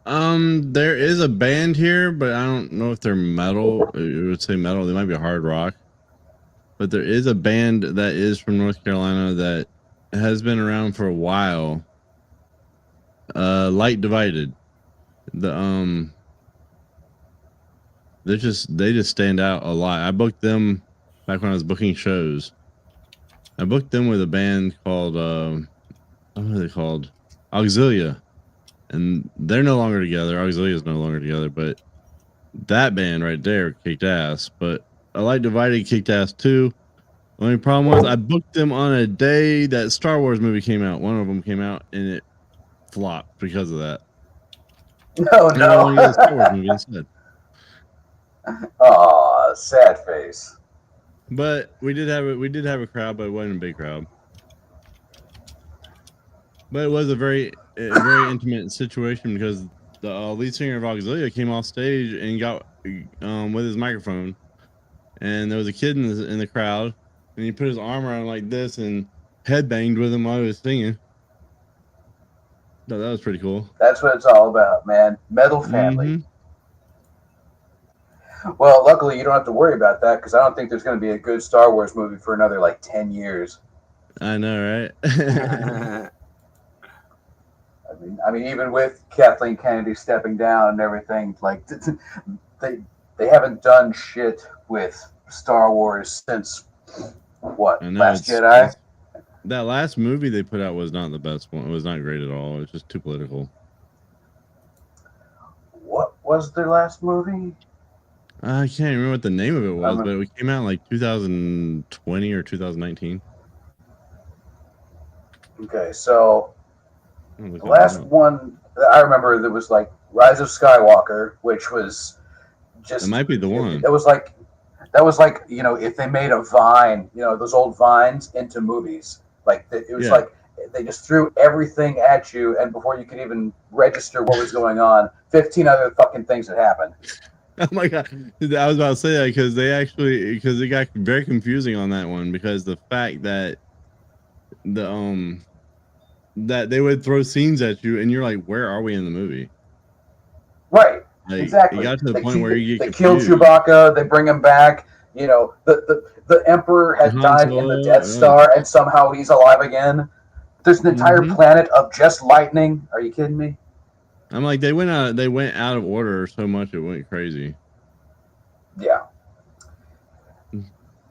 There is a band here, but I don't know if they're metal. It would say metal. They might be hard rock. But there is a band that is from North Carolina that has been around for a while. Light Divided. They just stand out a lot. I booked them back when I was booking shows. I booked them with a band called what are they called? Auxilia. And they're no longer together. Auxilia is no longer together, but that band right there kicked ass. But I Light Divided kicked ass too. The only problem was I booked them on a day that Star Wars movie came out. One of them came out and it flopped because of that. No. Star Wars movie instead. Aw, sad face. But we did have a crowd, but it wasn't a big crowd. But it was a very intimate situation because the lead singer of Auxilia came off stage and got with his microphone, and there was a kid in the crowd, and he put his arm around like this and headbanged with him while he was singing. So that was pretty cool. That's what it's all about, man. Metal family. Mm-hmm. Well, luckily you don't have to worry about that because I don't think there's going to be a good Star Wars movie for another like 10 years. I know, right? I mean, even with Kathleen Kennedy stepping down and everything, like they haven't done shit with Star Wars since what? Last Jedi. That last movie they put out was not the best one. It was not great at all. It was just too political. What was their last movie? I can't remember what the name of it was, but it came out in like 2020 or 2019. Okay, so the last one I remember that was like Rise of Skywalker, which was just. It might be the one. That was like, you know, if they made a Vine, you know, those old Vines into movies. Like, it was like they just threw everything at you, and before you could even register what was going on, 15 other fucking things had happened. Oh my god! I was about to say that because it got very confusing on that one because the fact that that they would throw scenes at you and you're like, where are we in the movie? Right. Like, exactly. You got to the point where you get confused. They killed Chewbacca. They bring him back. You know, the Emperor had died in the Death Star, and somehow he's alive again. There's an entire planet of just lightning. Are you kidding me? I'm like, they went out of order so much it went crazy. Yeah.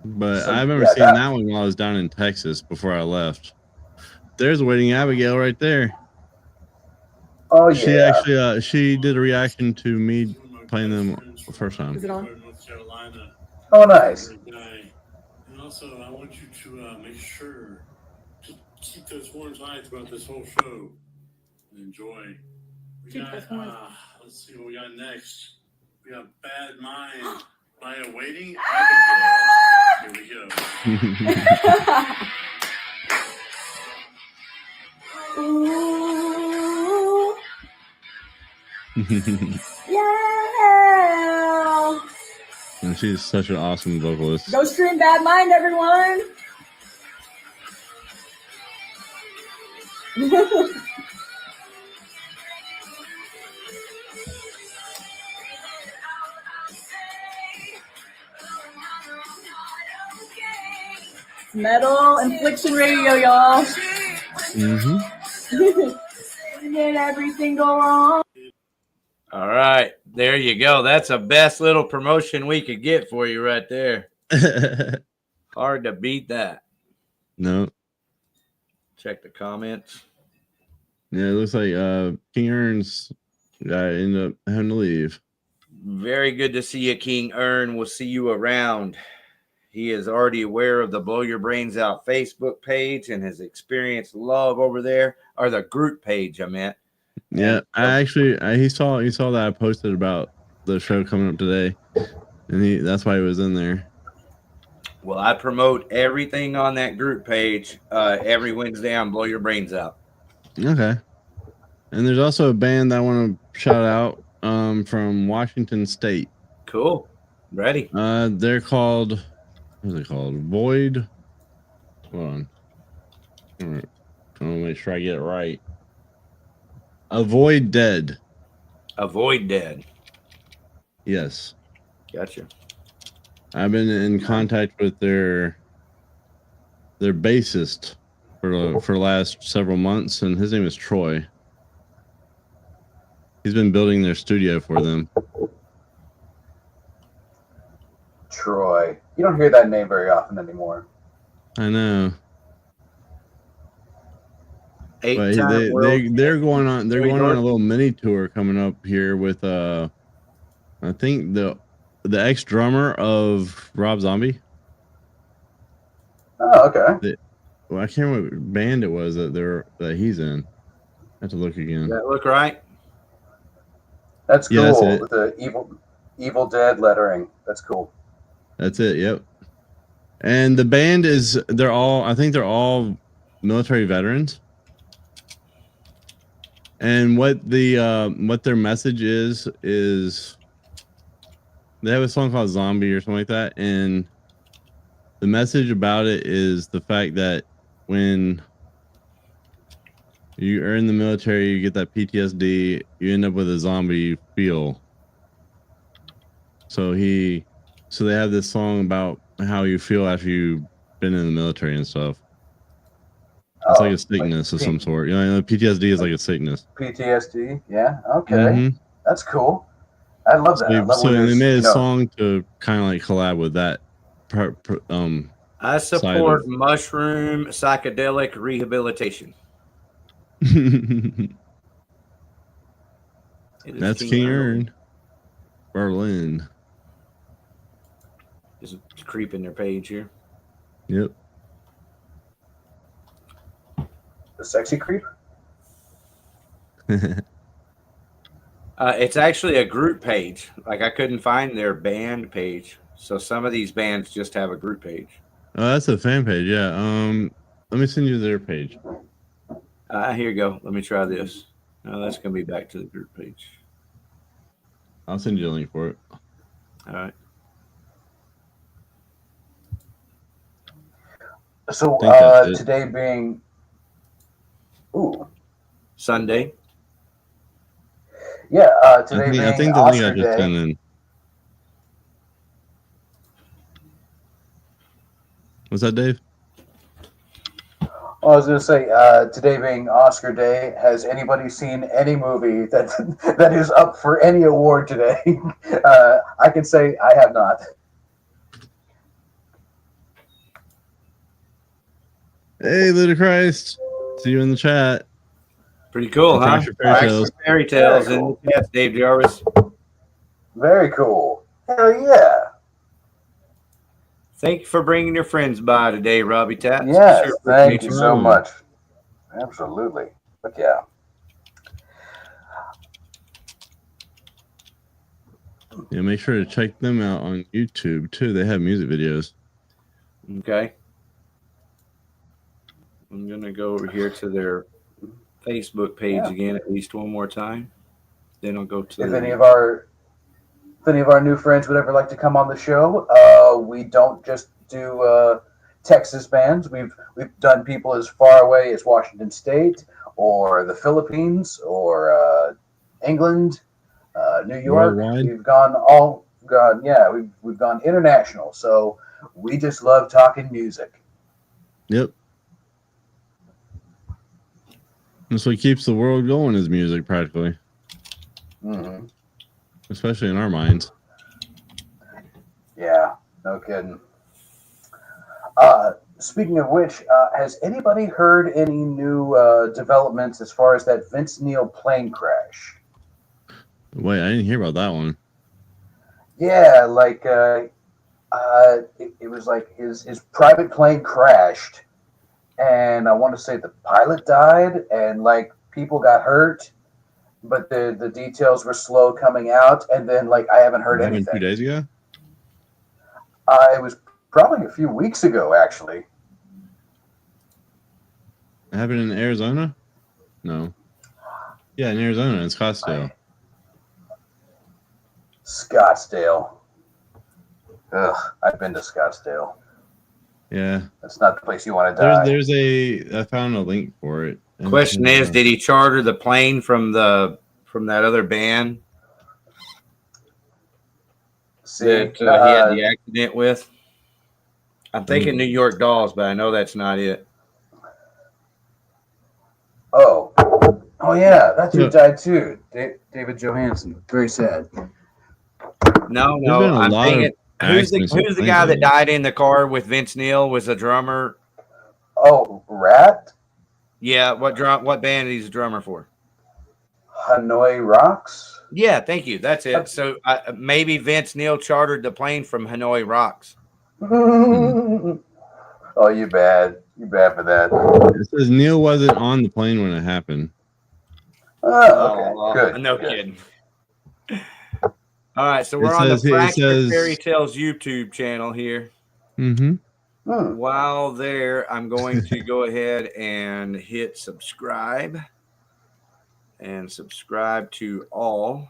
But I remember seeing that one while I was down in Texas before I left. There's Waiting Abigail right there. Oh yeah. She did a reaction to me playing them the first time. Is it on? Oh, nice. And also, I want you to make sure to keep those horns high throughout this whole show. And enjoy. Let's see what we got next. We got Bad Mind by Awaiting Abigail. Here we go. Ooh. Yeah. And she's such an awesome vocalist. Go stream Bad Mind, everyone. Metal Infliction Radio, y'all. Did everything go wrong? All right, there you go. That's the best little promotion we could get for you right there. Hard to beat that. No. Check the comments. Yeah, it looks like King Ern's guy ended up having to leave. Very good to see you, King Ern. We'll see you around. He is already aware of the Blow Your Brains Out Facebook page and has experienced love over there, or the group page, I meant. Yeah, he saw that I posted about the show coming up today, and that's why he was in there. Well, I promote everything on that group page every Wednesday on Blow Your Brains Out. Okay. And there's also a band that I want to shout out from Washington State. Cool. Ready. They're called, what are they called? Void. Hold on. All right. I want to make sure I get it right. Avoid Dead. Avoid Dead. Yes. Gotcha. I've been in contact with their bassist for the last several months, and his name is Troy. He's been building their studio for them. Troy. You don't hear that name very often anymore. I know. But Eight-time they're going on a little mini tour coming up here with I think the ex drummer of Rob Zombie. Oh, okay. Well, I can't remember what band it was that he's in. I have to look again. Does that look right? That's cool. Yeah, that's it. With the Evil Dead lettering. That's cool. That's it. Yep. And the band I think they're all military veterans. And what their message is they have a song called Zombie or something like that, and the message about it is the fact that when you are in the military, you get that PTSD, you end up with a zombie feel. So they have this song about how you feel after you've been in the military and stuff. It's like a sickness of some sort. You know, PTSD is like a sickness. PTSD, yeah. Okay. That's cool. I love that. So they made a song to kind of like collab with that. I support mushroom psychedelic rehabilitation. That's King Ern. Berlin. Just creeping their page here. Yep. The sexy creep? It's actually a group page. Like I couldn't find their band page. So some of these bands just have a group page. Oh, that's a fan page. Yeah. Let me send you their page. Here you go. Let me try this. No, that's going to be back to the group page. I'll send you a link for it. All right. So today being Sunday. Yeah, today being I think the link I just sent in. What's that, Dave? I was going to say, today being Oscar Day, has anybody seen any movie that is up for any award today? I can say I have not. Hey, Ludachrist. See you in the chat. Pretty cool, huh? Fairy tales in the chat, Dave Jarvis. Very cool. Hell yeah. Thank you for bringing your friends by today, Robbie Tats. Yes, sure, thank you so much. Absolutely. But yeah. Yeah, make sure to check them out on YouTube too. They have music videos. Okay. I'm gonna go over here to their Facebook page again at least one more time. Then I'll go to if any of our any of our new friends would ever like to come on the show, we don't just do Texas bands. We've done people as far away as Washington State or the Philippines or England, New York. Worldwide. We've gone international. So we just love talking music. Yep. That's what keeps the world going is music, practically. Mm-hmm. Especially in our minds. Yeah, no kidding. Speaking of which, has anybody heard any new developments as far as that Vince Neil plane crash? Wait, I didn't hear about that one. Yeah, like it was like his private plane crashed, and I want to say the pilot died, and like people got hurt, but the details were slow coming out, and then like I haven't heard Happened anything. 2 days ago? It was probably a few weeks ago, actually. It happened in Arizona? No. Yeah, in Arizona, in Scottsdale. Scottsdale. Ugh, I've been to Scottsdale. Yeah. That's not the place you want to die. I found a link for it. Question is, did he charter the plane from that other band that he had the accident with? I'm thinking New York Dolls, but I know that's not it. Oh yeah, that's who died too. David Johansen. Very sad. No, I'm thinking. Who's the guy that died in the car with Vince Neil? Was a drummer. Oh, Rat? Yeah, what band he's a drummer for? Hanoi Rocks? Yeah, thank you. That's it. So maybe Vince Neil chartered the plane from Hanoi Rocks. Oh, you bad. You bad for that. It says Neil wasn't on the plane when it happened. Oh, okay. Good. No good. kidding. All right, so we're on the Fractured Fairy Tales YouTube channel here. Mm-hmm. While there, I'm going to go ahead and hit subscribe and subscribe to all.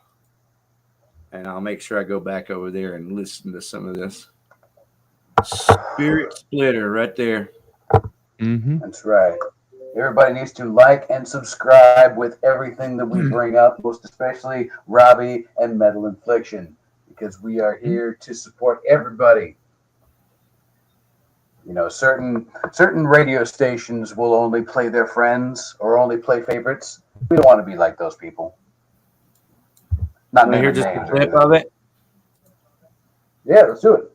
And I'll make sure I go back over there and listen to some of this. Spirit Splitter right there. Mm-hmm. That's right. Everybody needs to like and subscribe with everything that we bring up, most especially Robbie and Metal Infliction, because we are here to support everybody. You know, certain radio stations will only play their friends or only play favorites. We don't want to be like those people. Not hear just a clip of it. Yeah, let's do it.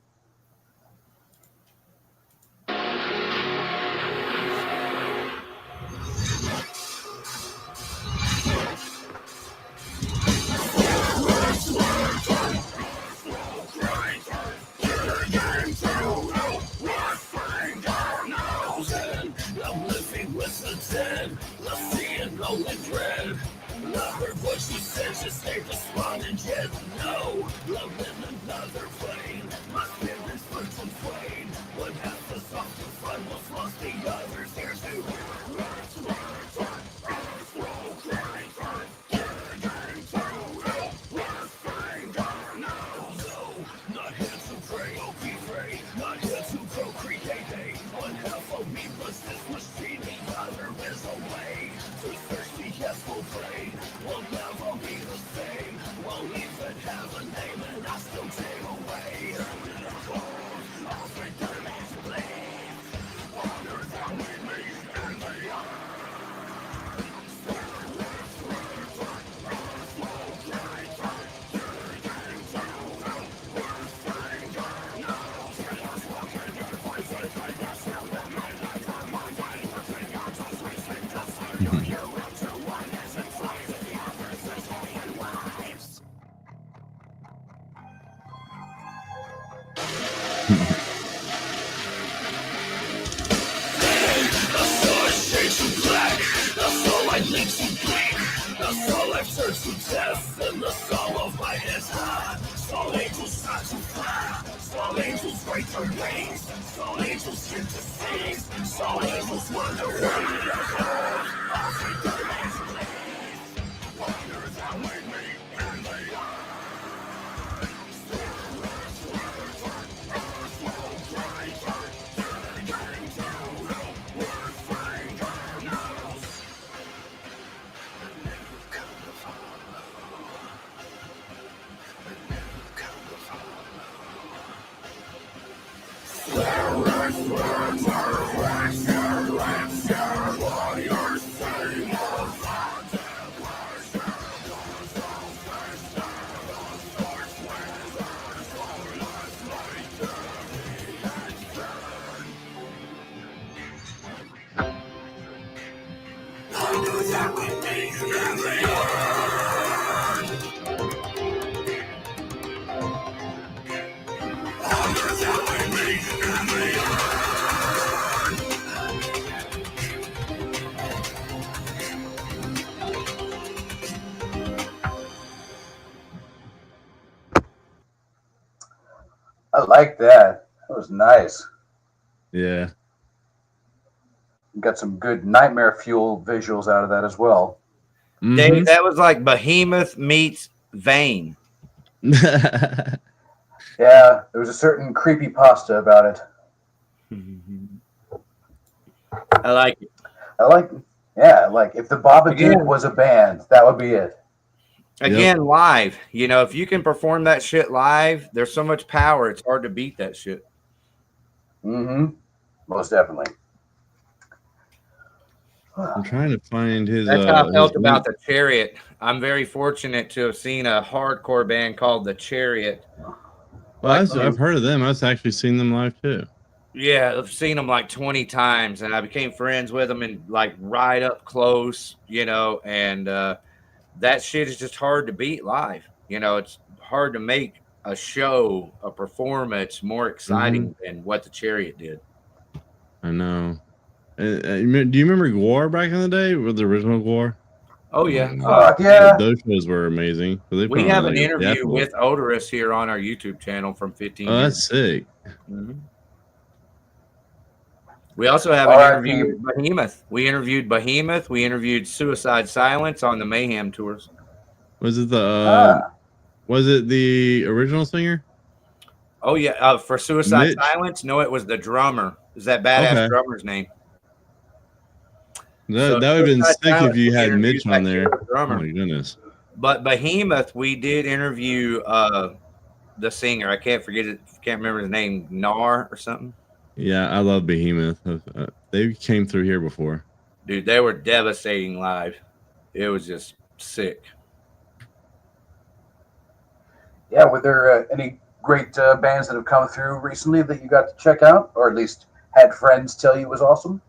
I like that. That was nice. Yeah. Got some good nightmare fuel visuals out of that as well. Dave, that was like Behemoth meets Vane. Yeah, there was a certain creepy pasta about it. I like it. Like if the Babadook was a band, that would be it. Again, live. You know, if you can perform that shit live, there's so much power. It's hard to beat that shit. Most definitely. I'm trying to find his. That's how I felt about the Chariot. I'm very fortunate to have seen a hardcore band called the Chariot. Well, I've heard of them. I've actually seen them live too. Yeah, I've seen them like 20 times, and I became friends with them and like right up close, you know, and that shit is just hard to beat live. You know, it's hard to make a show, a performance more exciting than what the Chariot did. I know. Do you remember Gore back in the day with the original Gore? Oh, yeah. Yeah. Those shows were amazing. We have an interview with Odorous here on our YouTube channel from 15 years. Oh, that's sick. We also have an interview with Behemoth. We interviewed Behemoth. We interviewed Suicide Silence on the Mayhem tours. Was it the original singer? Oh, yeah. For Suicide Silence? No, it was the drummer. Is that badass drummer's name? That would have been sick if you had Mitch on there. Oh my goodness! But Behemoth, we did interview the singer. I can't forget it. Can't remember his name. Nar or something. Yeah, I love Behemoth. They came through here before. Dude, they were devastating live. It was just sick. Yeah, were there any great bands that have come through recently that you got to check out, or at least had friends tell you was awesome?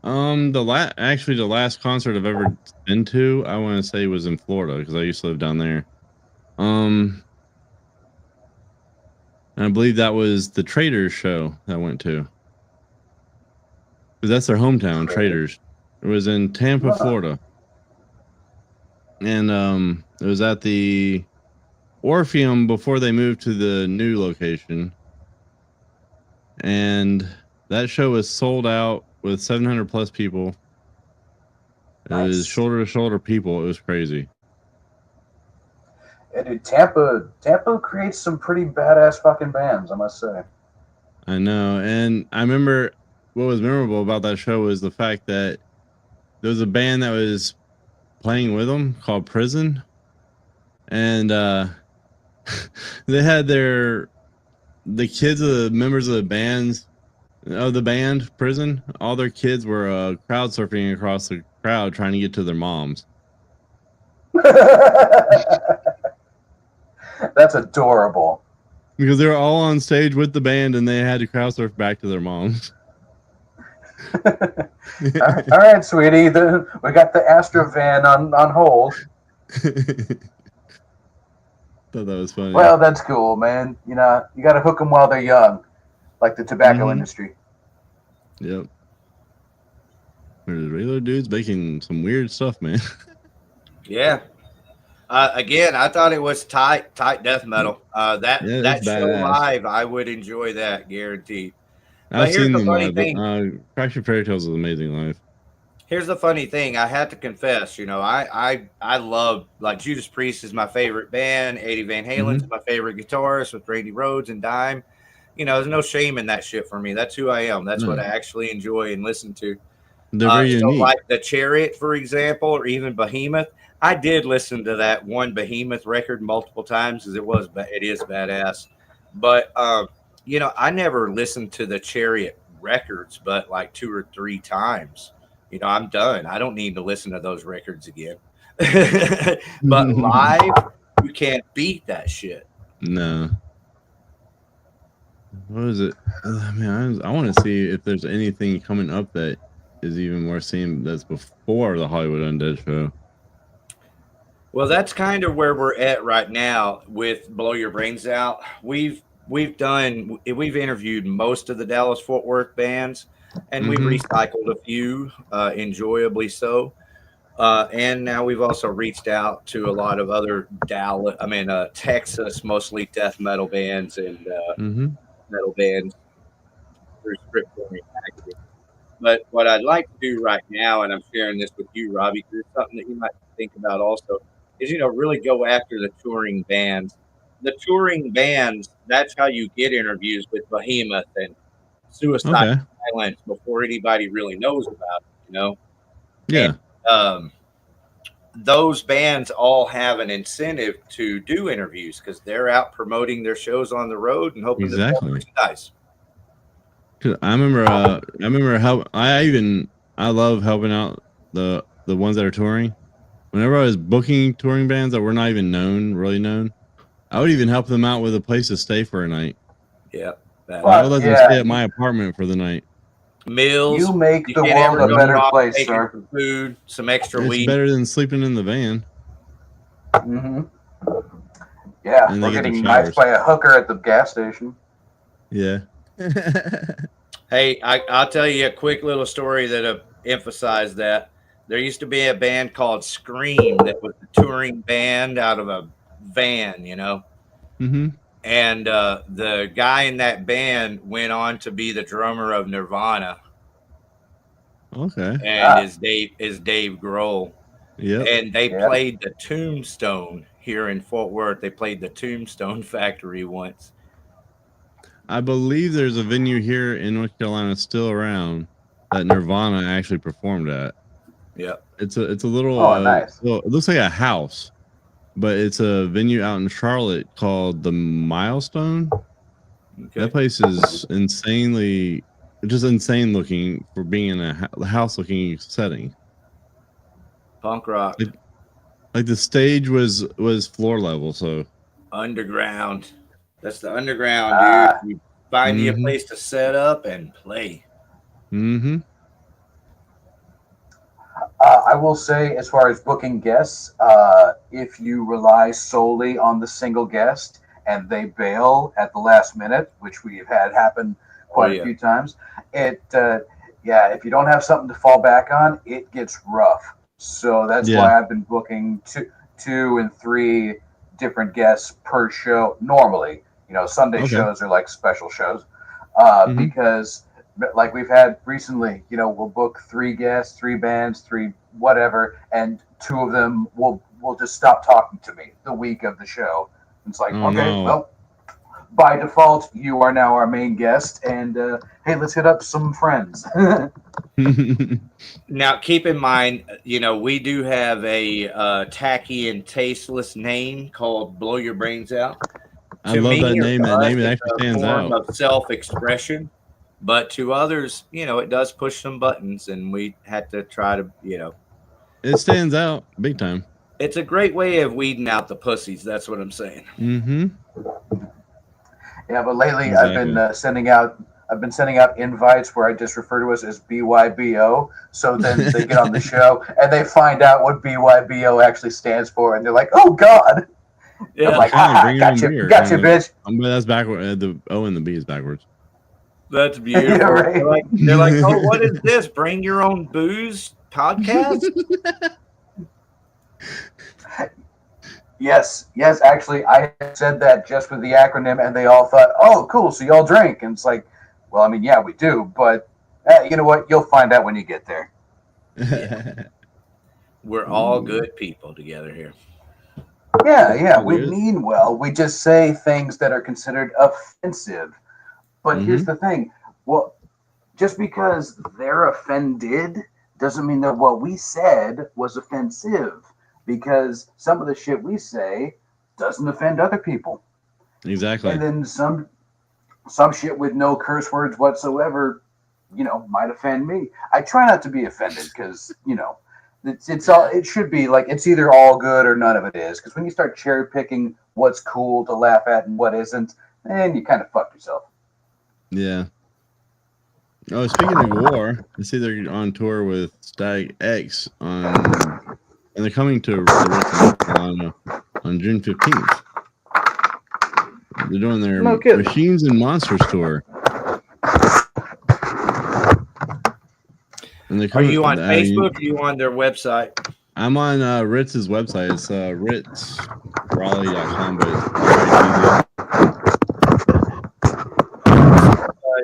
The last concert I've ever been to, I want to say, was in Florida because I used to live down there. And I believe that was the Traders show that I went to. Because that's their hometown, Traders. It was in Tampa, Florida. And it was at the Orpheum before they moved to the new location. And that show was sold out with 700 plus people. It was shoulder to shoulder people. It was crazy. Yeah, dude, Tampa creates some pretty badass fucking bands, I must say. I know. And I remember what was memorable about that show was the fact that there was a band that was playing with them called Prison. And they had the kids of the members of the band Prison, all their kids were crowd surfing across the crowd trying to get to their moms. That's adorable. Because they were all on stage with the band and they had to crowd surf back to their moms. All right, sweetie. We got the Astra van on hold. Thought that was funny. Well, that's cool, man. You know, you got to hook them while they're young, like the tobacco industry. Yep. There's regular dudes making some weird stuff, man. Yeah. Again, I thought it was tight death metal. That show live, I would enjoy that, guaranteed. I've seen them live. Crash Your Fairy Tales is amazing live. Here's the funny thing. I have to confess, you know, I love, like, Judas Priest is my favorite band. Eddie Van Halen's my favorite guitarist with Randy Rhoads and Dime. You know, there's no shame in that shit for me. That's who I am. That's what I actually enjoy and listen to. They're very unique. Like the Chariot, for example, or even Behemoth. I did listen to that one Behemoth record multiple times because it is badass. But I never listened to the Chariot records, but like 2 or 3 times. I'm done. I don't need to listen to those records again. But live, you can't beat that shit. No. What is it? Man, I want to see if there's anything coming up that is even worth seeing that's before the Hollywood Undead show. Well, that's kind of where we're at right now with Blow Your Brains Out. We've interviewed most of the Dallas Fort Worth bands, and we've recycled a few, enjoyably so. And now we've also reached out to a lot of other Texas, mostly death metal bands and metal bands through script packaging. But what I'd like to do right now, and I'm sharing this with you, Robbie, because it's something that you might think about also, is, really go after the touring bands. The touring bands, that's how you get interviews with Behemoth and Suicide Silence before anybody really knows about it, Yeah. And, those bands all have an incentive to do interviews because they're out promoting their shows on the road and hoping to sell merchandise. I remember how I love helping out the ones that are touring. Whenever I was booking touring bands that were not even really known, I would even help them out with a place to stay for a night. Yeah. I would let them stay at my apartment for the night. Meals. You make the world a better place, sir. Some food, some extra weed. It's better than sleeping in the van. Yeah, we're getting knifed by a hooker at the gas station. Yeah. Hey, I'll tell you a quick little story that emphasized that. There used to be a band called Scream that was a touring band out of a van, And the guy in that band went on to be the drummer of Nirvana. Okay. And is Dave Grohl. Yeah. And they played the Tombstone here in Fort Worth. They played the Tombstone Factory once. I believe there's a venue here in North Carolina still around that Nirvana actually performed at. Yeah. It's a little nice. Well, it looks like a house, but it's a venue out in Charlotte called the Milestone. Okay. That place is insane looking for being in a house looking setting. Punk rock. Like the stage was floor level, so underground. That's the underground, dude. You find you a place to set up and play. I will say, as far as booking guests, if you rely solely on the single guest and they bail at the last minute, which we've had happen quite a few times, if you don't have something to fall back on, it gets rough. So that's why I've been booking two and 3 different guests per show normally. Sunday shows are like special shows because like we've had recently, we'll book 3 guests, 3 bands, 3 whatever, and 2 of them will just stop talking to me the week of the show. It's like, well, by default, you are now our main guest, and hey, let's hit up some friends. Now, keep in mind, we do have a tacky and tasteless name called Blow Your Brains Out. I love that name. That name actually stands out. Of self-expression, but to others, it does push some buttons, and we had to try to, It stands out big time. It's a great way of weeding out the pussies. That's what I'm saying. Yeah, but lately I've been sending out invites where I just refer to us as BYBO. So then they get on the show and they find out what BYBO actually stands for, and they're like, "Oh God!" Yeah, I'm like, gotcha, bitch. That's backward. The O and the B is backwards. That's beautiful. Yeah, right. They're like, "Oh, what is this? Bring your own booze podcast?" Yes. Actually, I said that just with the acronym, and they all thought, "Oh, cool. So y'all drink?" And it's like, well, I mean, yeah, we do, but you know what? You'll find out when you get there. We're all good people together here. Yeah. We mean well. We just say things that are considered offensive. But here's the thing. Well, just because they're offended doesn't mean that what we said was offensive, because some of the shit we say doesn't offend other people. Exactly. And then some shit with no curse words whatsoever, might offend me. I try not to be offended because, it's all, it should be like, it's either all good or none of it is. Because when you start cherry picking what's cool to laugh at and what isn't, then you kind of fuck yourself. Yeah. Oh, speaking of war, I see they're on tour with Stag X and they're coming to North Carolina on June 15th. They're doing their Machines and Monsters tour. And Are you on Facebook or are you on their website? I'm on Ritz's website. It's ritzraleigh.com, but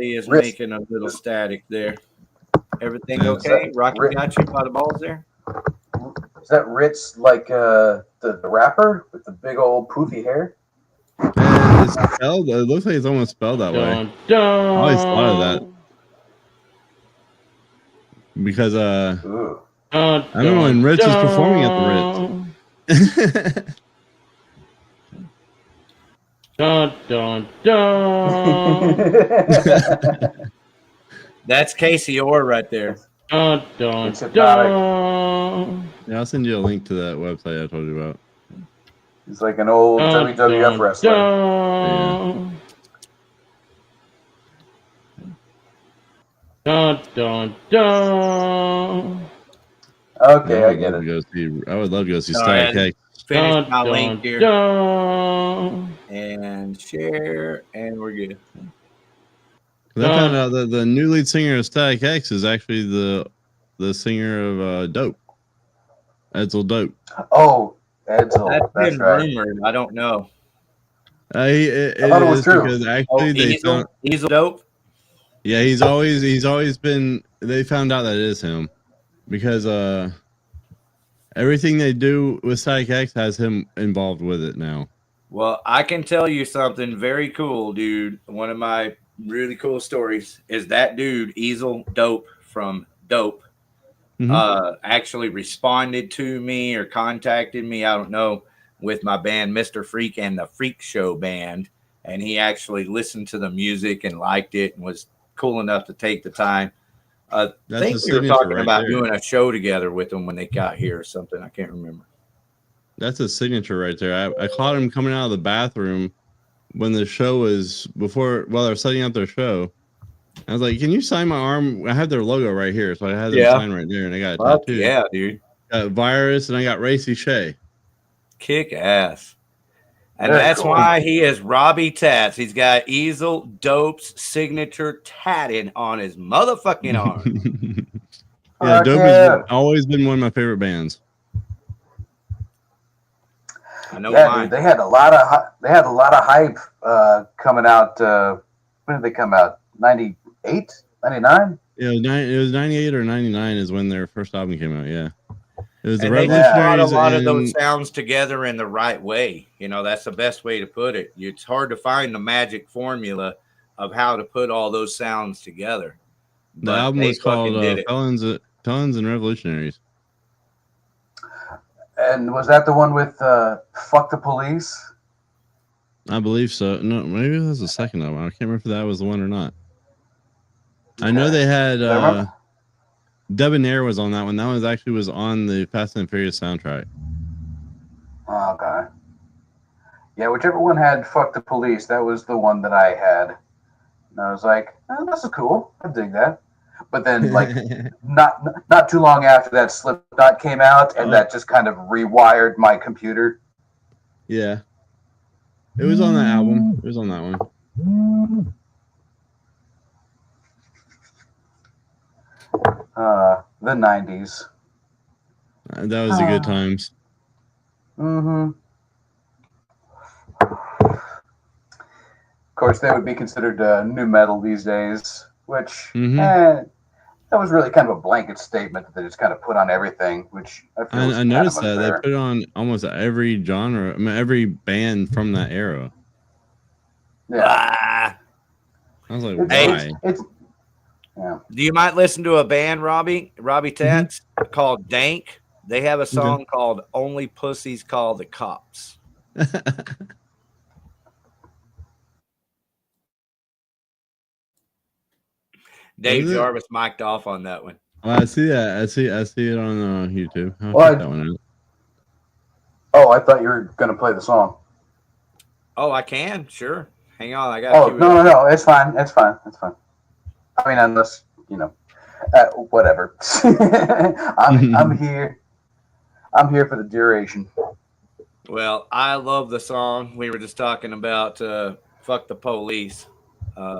Somebody is making a little static there. Everything okay? Rocky got you by the balls there? Is that Ritz like the rapper with the big old poofy hair? It's spelled, it looks like it's almost spelled that way. I always thought of that. Because I remember when Ritz was performing at the Ritz. That's Casey Orr right there. Yeah, I'll send you a link to that website I told you about. He's like an old WWF wrestler. Yeah. Okay, I get it. I would love to go see Static X. Finish my link here. And share, and we're good. I found out that the new lead singer of Static X is actually the singer of Dope. Edsel Dope. Oh, Edsel. That's been rumored. I don't know. I thought it was true. Because actually they found Edsel Dope. Yeah, he's always been. They found out that it is him because everything they do with Static X has him involved with it now. Well, I can tell you something very cool, dude. One of my really cool stories is that dude, Edsel Dope from Dope, actually responded to me or contacted me, I don't know, with my band Mr. Freak and the Freak Show band. And he actually listened to the music and liked it and was cool enough to take the time. I think we were talking about doing a show together with them when they got here or something. I can't remember. That's a signature right there. I caught him coming out of the bathroom when the show was while they're setting up their show. I was like, "Can you sign my arm?" I have their logo right here, so I had their sign right there, and I got a tattoo. Yeah, dude. Got Virus, and I got Racy Shea. Kick ass. And that's why he is Robbie Tats. He's got Edsel Dope's signature tatted on his motherfucking arm. Yeah, Dope has always been one of my favorite bands. I know dude, they had a lot of hype coming out. When did they come out? 98, 99? Yeah, it was 98 or 99 is when their first album came out. Yeah. It was and the they brought a lot and of those sounds together in the right way. You know, that's the best way to put it. It's hard to find the magic formula of how to put all those sounds together. The album was called Felons and Revolutionaries. And was that the one with Fuck the Police? I believe so. No, maybe that was the second album. I can't remember if that was the one or not. I know they had Debonair was on that one. That one was on the Fast and Furious soundtrack. Oh, okay. Yeah, whichever one had Fuck the Police, that was the one that I had. And I was like, oh, this is cool. I dig that. But then, like, not too long after that, Slipknot came out, and that just kind of rewired my computer. Yeah. It was on that album. It was on that one. The 90s. That was the good times. Mm-hmm. Of course, they would be considered new metal these days, which that was really kind of a blanket statement that they just kind of put on everything, which I feel I noticed that they put it on almost every genre, I mean, every band from that era. Yeah. I was like, why? Yeah. Do you might listen to a band, Robbie Tats, called Dank? They have a song called Only Pussies Call the Cops. Dave Is it? Jarvis mic'd off on that one. Oh, I see that. I see it on YouTube. I'll Well, check that one out. Oh, I thought you were going to play the song. Oh, I can. Sure. Hang on. I got. Oh, no. It's fine. It's fine. I mean, unless, whatever. I'm here. I'm here for the duration. Well, I love the song. We were just talking about Fuck the Police.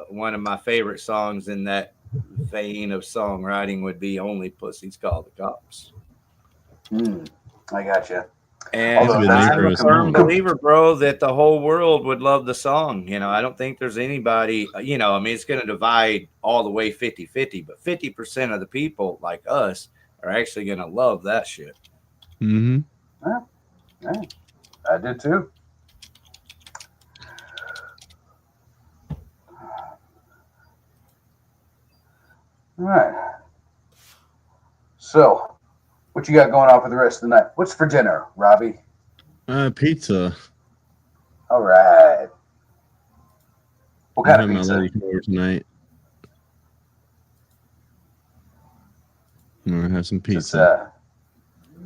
One of my favorite songs in that vein of songwriting would be Only Pussies Call the Cops. I gotcha. And That's a good name I'm for a a firm song. believer, bro, that the whole world would love the song. I don't think there's anybody, it's going to divide all the way 50-50, but 50% of the people like us are actually going to love that shit. Mm-hmm. Yeah, I did too. All right. So, what you got going on for the rest of the night? What's for dinner, Robbie? Pizza. All right. What kind of My pizza? lady over tonight. I'm gonna have some pizza.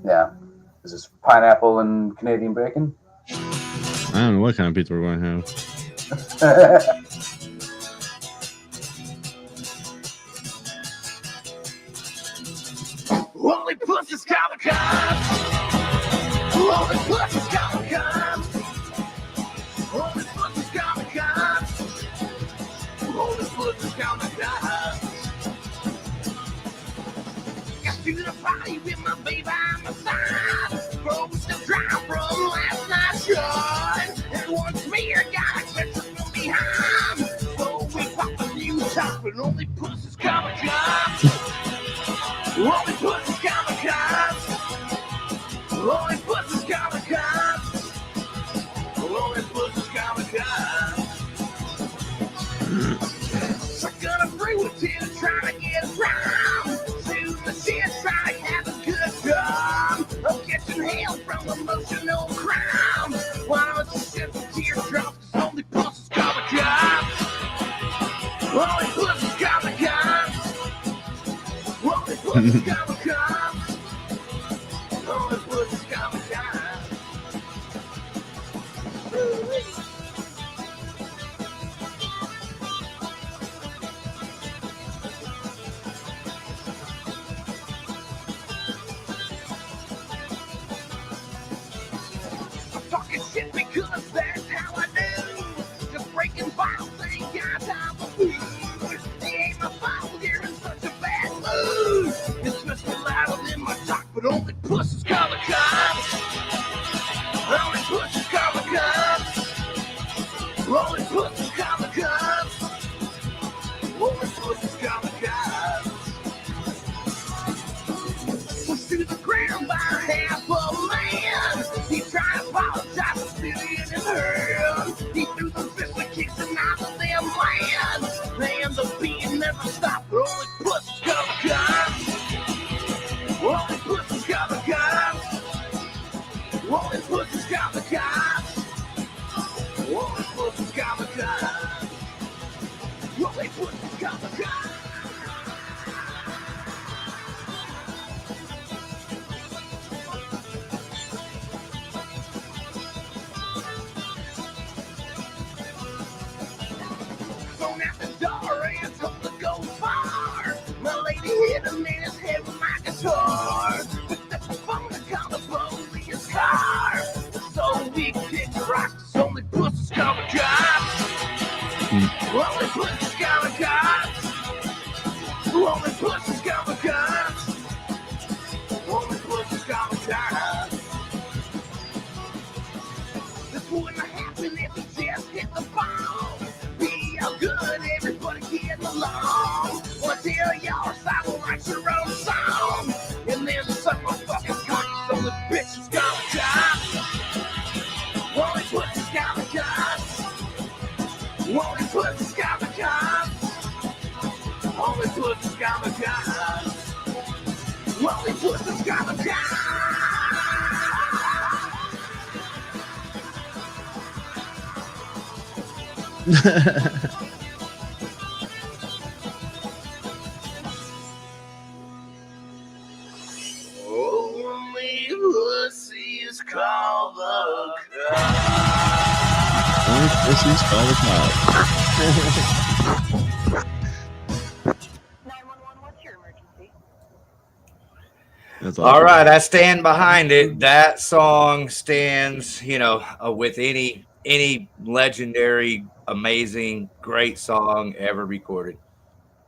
Yeah. Is this pineapple and Canadian bacon? I don't know what kind of pizza we're going to have. Only pussies call the cops. Only pussies call the cops. Only pussies call the cops. Only pussies call the cops. Got to the party with my baby on my side. Broke the drive from last night's show. And once me, I got a picture from behind. So we pop a new top, and only pussies call the cops. Only pussies call the cops. Only pussies call the cops. Only pussies call the cops. So gonna bring with you, trying to get around. Shooting the shit, trying to have a good time. I'm catching hell from emotional crime. Why don't you shed the teardrops? 'Cause only pussies call the cops. Only pussies call the cops. Only pussies call the cops. Only pussies call the cops. I'm talking shit because that's how I do. Just breaking bottles, ain't got time for food. It ain't my fault you're in such a bad mood. It's just louder than my talk, but only pussies call the cops. Only pussies call the cops. Only pussies call the cops. Only pussies call the cops. Pushed to the ground by half a man. He tried to apologize for spitting in his hand. He threw the fist and kicked him out of their land. And the beat never stopped, but only pussies call the cops. Only pussies call the cops. Only pussies call the cops. Only pussies call the cops. Only pussies call the cops. Thrown out the door and told to go far. My lady hit him in his head with my guitar. Picked up the phone to call the police car. So we kicked rocks. Only pussies call the cops. Only pussies call the cops. Only pussies call the cops. Only pussies call the cops. This wouldn't happen if he just hit the ball. Be how good everybody getting along. Wanna tell y'all Simon writes your own song. And then suck my fucking cock, so the bitches call the cops. Only pussies call the cops. Only pussies call the cops. Only pussies call the cops. Only pussies call the cops. Pussy's call the cops. 911, what's your emergency? That's All awesome. right, I stand behind it. That song stands, with any legendary, amazing, great song ever recorded.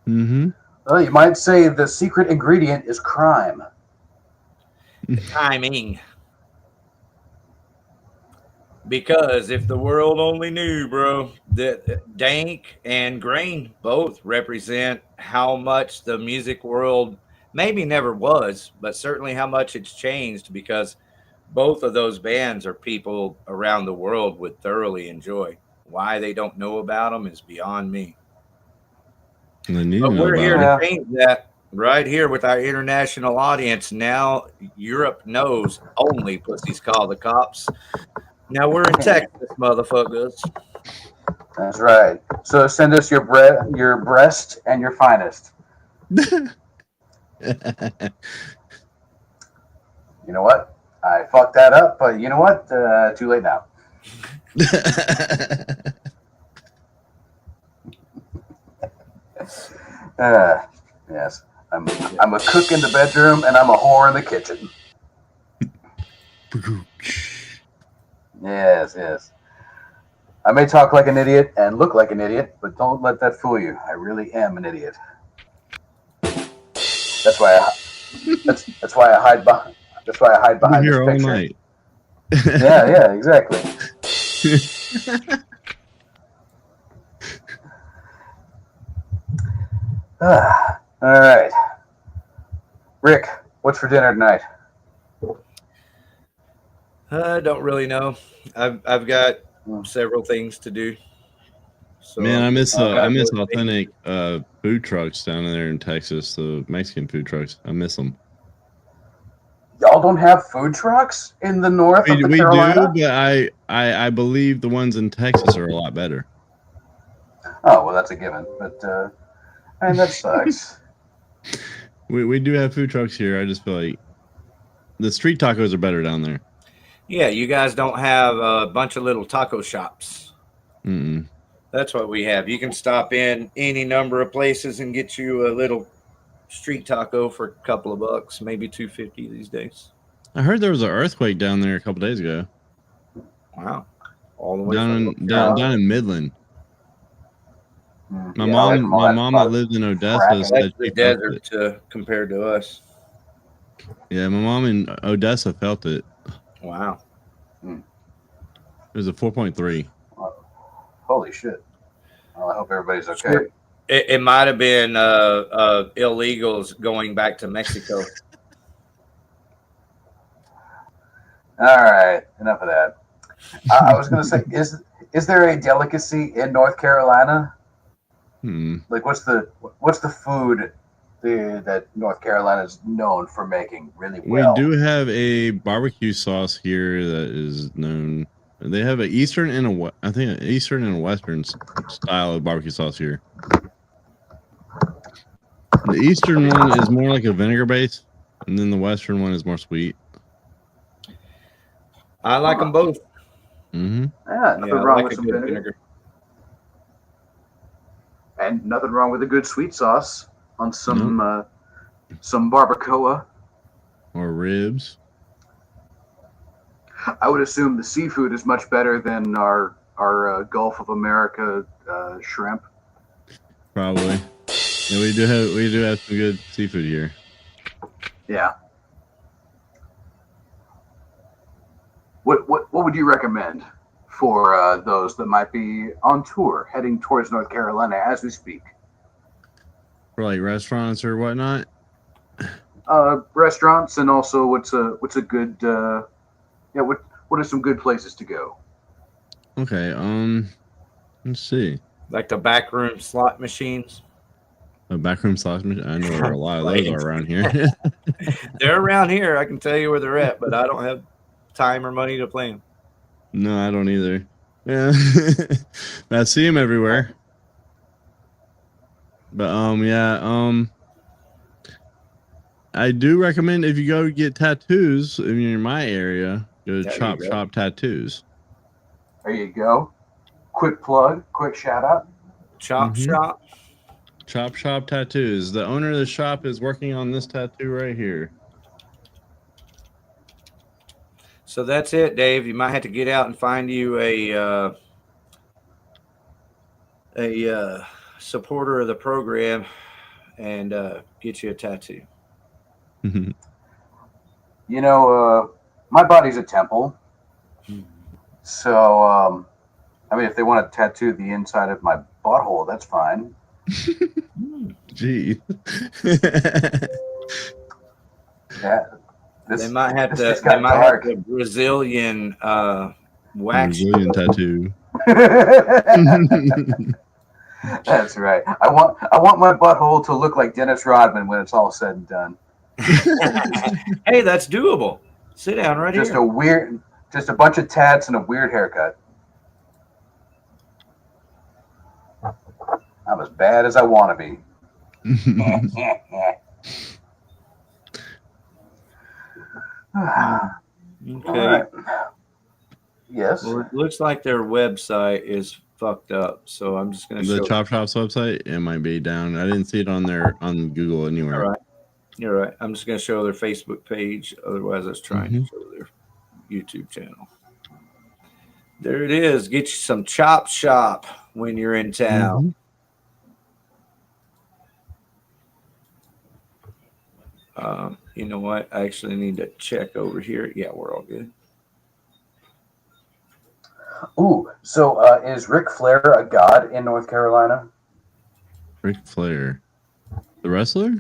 Mm-hmm. Well, you might say the secret ingredient is crime. Timing. Because if the world only knew, bro, that Dank and Green both represent how much the music world maybe never was, but certainly how much it's changed, because both of those bands are people around the world would thoroughly enjoy. Why they don't know about them is beyond me. They need But to know we're about here them. to change that right here with our international audience. Now Europe knows only Pussies Call the Cops. Now we're in Texas, motherfuckers. That's right. So send us your breast and your finest. You know what? I fucked that up, but you know what? Too late now. Yes. I'm a cook in the bedroom and I'm a whore in the kitchen. Yes, yes. I may talk like an idiot and look like an idiot, but don't let that fool you. I really am an idiot. That's why I hide behind. That's why I hide behind We're this here all picture. night. Yeah, exactly. All right, Rick, what's for dinner tonight? I don't really know. I've got several things to do. So Man, I miss Okay. authentic food trucks down there in Texas. The Mexican food trucks. I miss them. Y'all don't have food trucks in the north of the We Carolina? do, but I believe the ones in Texas are a lot better. Oh, well, that's a given. But and that sucks. We do have food trucks here. I just feel like the street tacos are better down there. yeah, you guys don't have a bunch of little taco shops. Mm-mm. That's what we have. You can stop in any number of places and get you a little street taco for a couple of bucks, maybe $2.50 these days. I heard there was an earthquake down there a couple days ago. Wow. All the way Down from in Midland. My Yeah, mom that lived in Odessa said that's the she felt desert it. compared to us. Yeah, my mom in Odessa felt it. Wow. It was a 4.3. Holy shit. Well, I hope everybody's okay. Sure. It might have been illegals going back to Mexico. All right, enough of that. I was going to say, is there a delicacy in North Carolina? Like, what's the food that North Carolina is known for making really well? We do have a barbecue sauce here that is known. They have an Eastern and an Eastern and a Western style of barbecue sauce here. The Eastern one is more like a vinegar base, and then the Western one is more sweet. I like them both. Mm-hmm. Yeah, nothing I wrong like with a some good vinegar. And nothing wrong with a good sweet sauce on some barbacoa. Or ribs. I would assume the seafood is much better than our Gulf of America shrimp. Probably. Yeah, we do have some good seafood here. Yeah. What would you recommend for those that might be on tour heading towards North Carolina as we speak? For like restaurants or whatnot? Restaurants, and also what's a good what are some good places to go? Okay, let's see. Like the backroom slot machines. A backroom slot machine. I know where a lot of those are around here. They're around here. I can tell you where they're at, but I don't have time or money to play them. No, I don't either. Yeah, I see them everywhere. But I do recommend if you go get tattoos in my area, go to Chop Shop Tattoos. There you go. quick plug, quick shout out. Chop shop. Chop Shop Tattoos. The owner of the shop is working on this tattoo right here. So that's it, Dave. You might have to get out and find you a supporter of the program and get you a tattoo. You know, my body's a temple. So, I mean, if they want to tattoo the inside of my butthole, that's fine. Gee. Yeah. They might have this to. just They got might dark. have the Brazilian wax. Brazilian tattoo. That's right. I want my butthole to look like Dennis Rodman when it's all said and done. Hey, that's doable. Sit down right Just here. just a bunch of tats and a weird haircut. I'm as bad as I want to be. All Okay. right. Yes. Well, it looks like their website is fucked up, so I'm just gonna The show. Chop Shop's website, it might be down. I didn't see it on Google anywhere. All right. You're right. I'm just gonna show their Facebook page. Otherwise, I was trying to show their YouTube channel. There it is. Get you some Chop Shop when you're in town. You know what? I actually need to check over here. Yeah, we're all good. Ooh, so is Ric Flair a god in North Carolina? Ric Flair. The wrestler?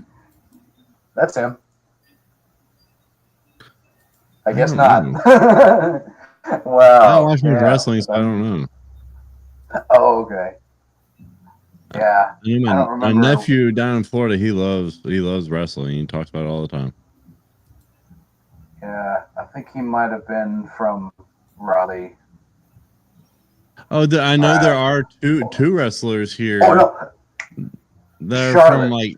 That's him. I guess don't not. know. Wow. I don't watch much yeah. wrestling, so I don't know. Oh, okay. Yeah. I know I don't my remember. nephew down in Florida, he loves wrestling. He talks about it all the time. Yeah, I think he might have been from Raleigh. Oh, I know there are two wrestlers here. Oh no, They're Charlotte. from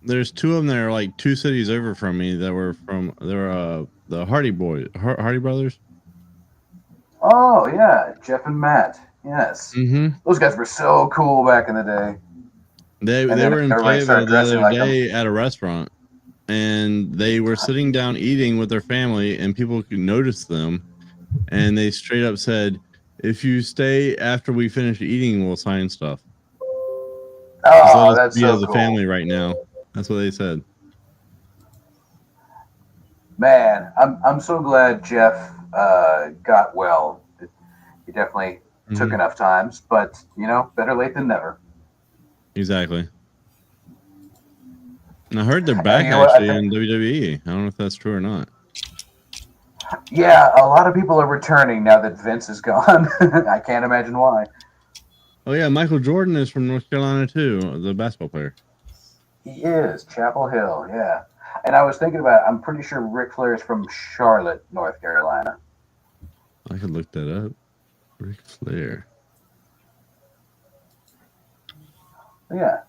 there's two of them that are like 2 cities over from me that were from the Hardy Brothers. Oh yeah, Jeff and Matt. Yes, Mm-hmm. those guys were so cool back in the day. They then were in everybody started Fayetteville the dressing other like day at a restaurant, and they were sitting down eating with their family, and people could notice them, and they straight up said, "If you stay after we finish eating, we'll sign stuff." Oh, that's so as a cool. family right now. That's what they said. Man, I'm so glad Jeff got well. He definitely took enough times, but better late than never. Exactly. And I heard they're back you know what, actually in WWE. I don't know if that's true or not. Yeah, a lot of people are returning now that Vince is gone. I can't imagine why. Oh yeah, Michael Jordan is from North Carolina too, the basketball player. He is Chapel Hill, yeah. And I was thinking about it, I'm pretty sure Ric Flair is from Charlotte, North Carolina. I could look that up. Ric Flair. Yeah,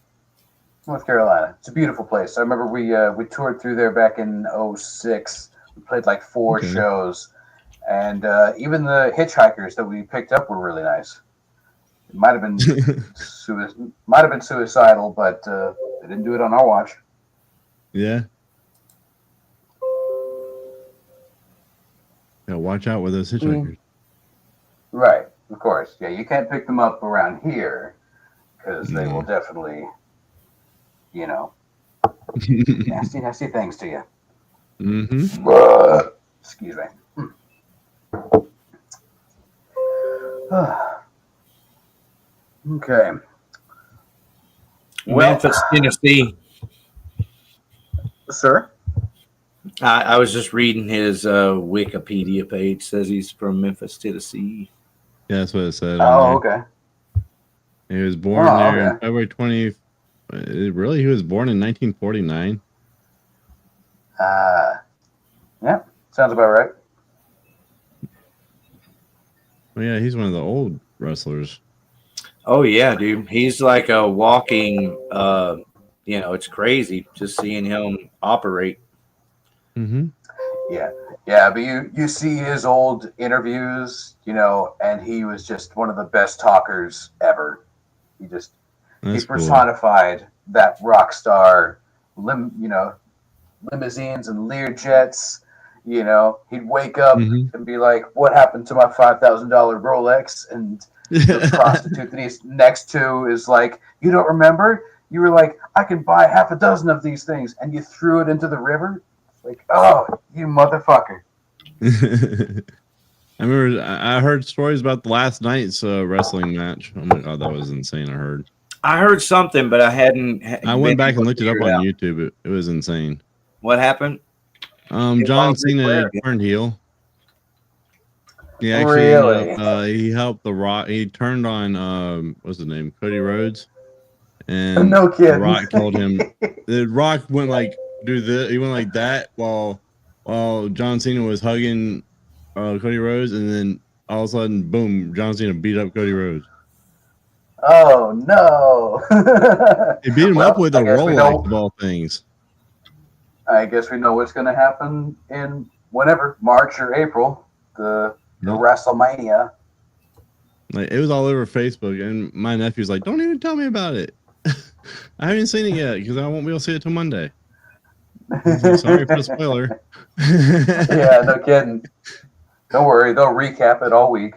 North Carolina. It's a beautiful place. I remember we toured through there back in 2006. We played like 4 shows, and even the hitchhikers that we picked up were really nice. It might have been suicidal, but they didn't do it on our watch. Yeah. Yeah, watch out with those hitchhikers. Right, of course. Yeah, you can't pick them up around here because they will definitely, nasty things to you. Mm-hmm. Excuse me. Okay. Memphis, Tennessee. Sir? I was just reading his Wikipedia page. Says he's from Memphis, Tennessee. Yeah, that's what it said. Oh, okay. He was born there in February 20. Really, he was born in 1949. Yeah, sounds about right. Well, yeah, he's one of the old wrestlers. Oh yeah, dude. He's like a walking. It's crazy just seeing him operate. Mm-hmm. Yeah. Yeah, but you see his old interviews, and he was just one of the best talkers ever. He That's cool. personified that rock star, limousines and Learjets. He'd wake up and be like, "What happened to my $5,000 Rolex?" And the prostitute that he's next to is like, "You don't remember? You were like, I can buy half a dozen of these things, and you threw it into the river." It's like, oh, you motherfucker. I remember I heard stories about the last night's wrestling match. Oh my god, that was insane. I heard something, but I hadn't. I went back and looked it up on YouTube. It was insane. What happened? John Cena turned heel. He actually he helped The Rock. He turned on what's his name, Cody Rhodes, and no kidding. The Rock told him. The Rock went like do this. He went like that while John Cena was hugging Cody Rhodes, and then all of a sudden, boom! John Cena beat up Cody Rhodes. Oh no! He beat him up with a Rolex of all things. I guess we know what's going to happen in whenever, March or April, the WrestleMania. Like, it was all over Facebook, and my nephew's like, "Don't even tell me about it. I haven't seen it yet because I won't be able to see it till Monday." Like, sorry for the spoiler. Yeah, no kidding. Don't worry, they'll recap it all week.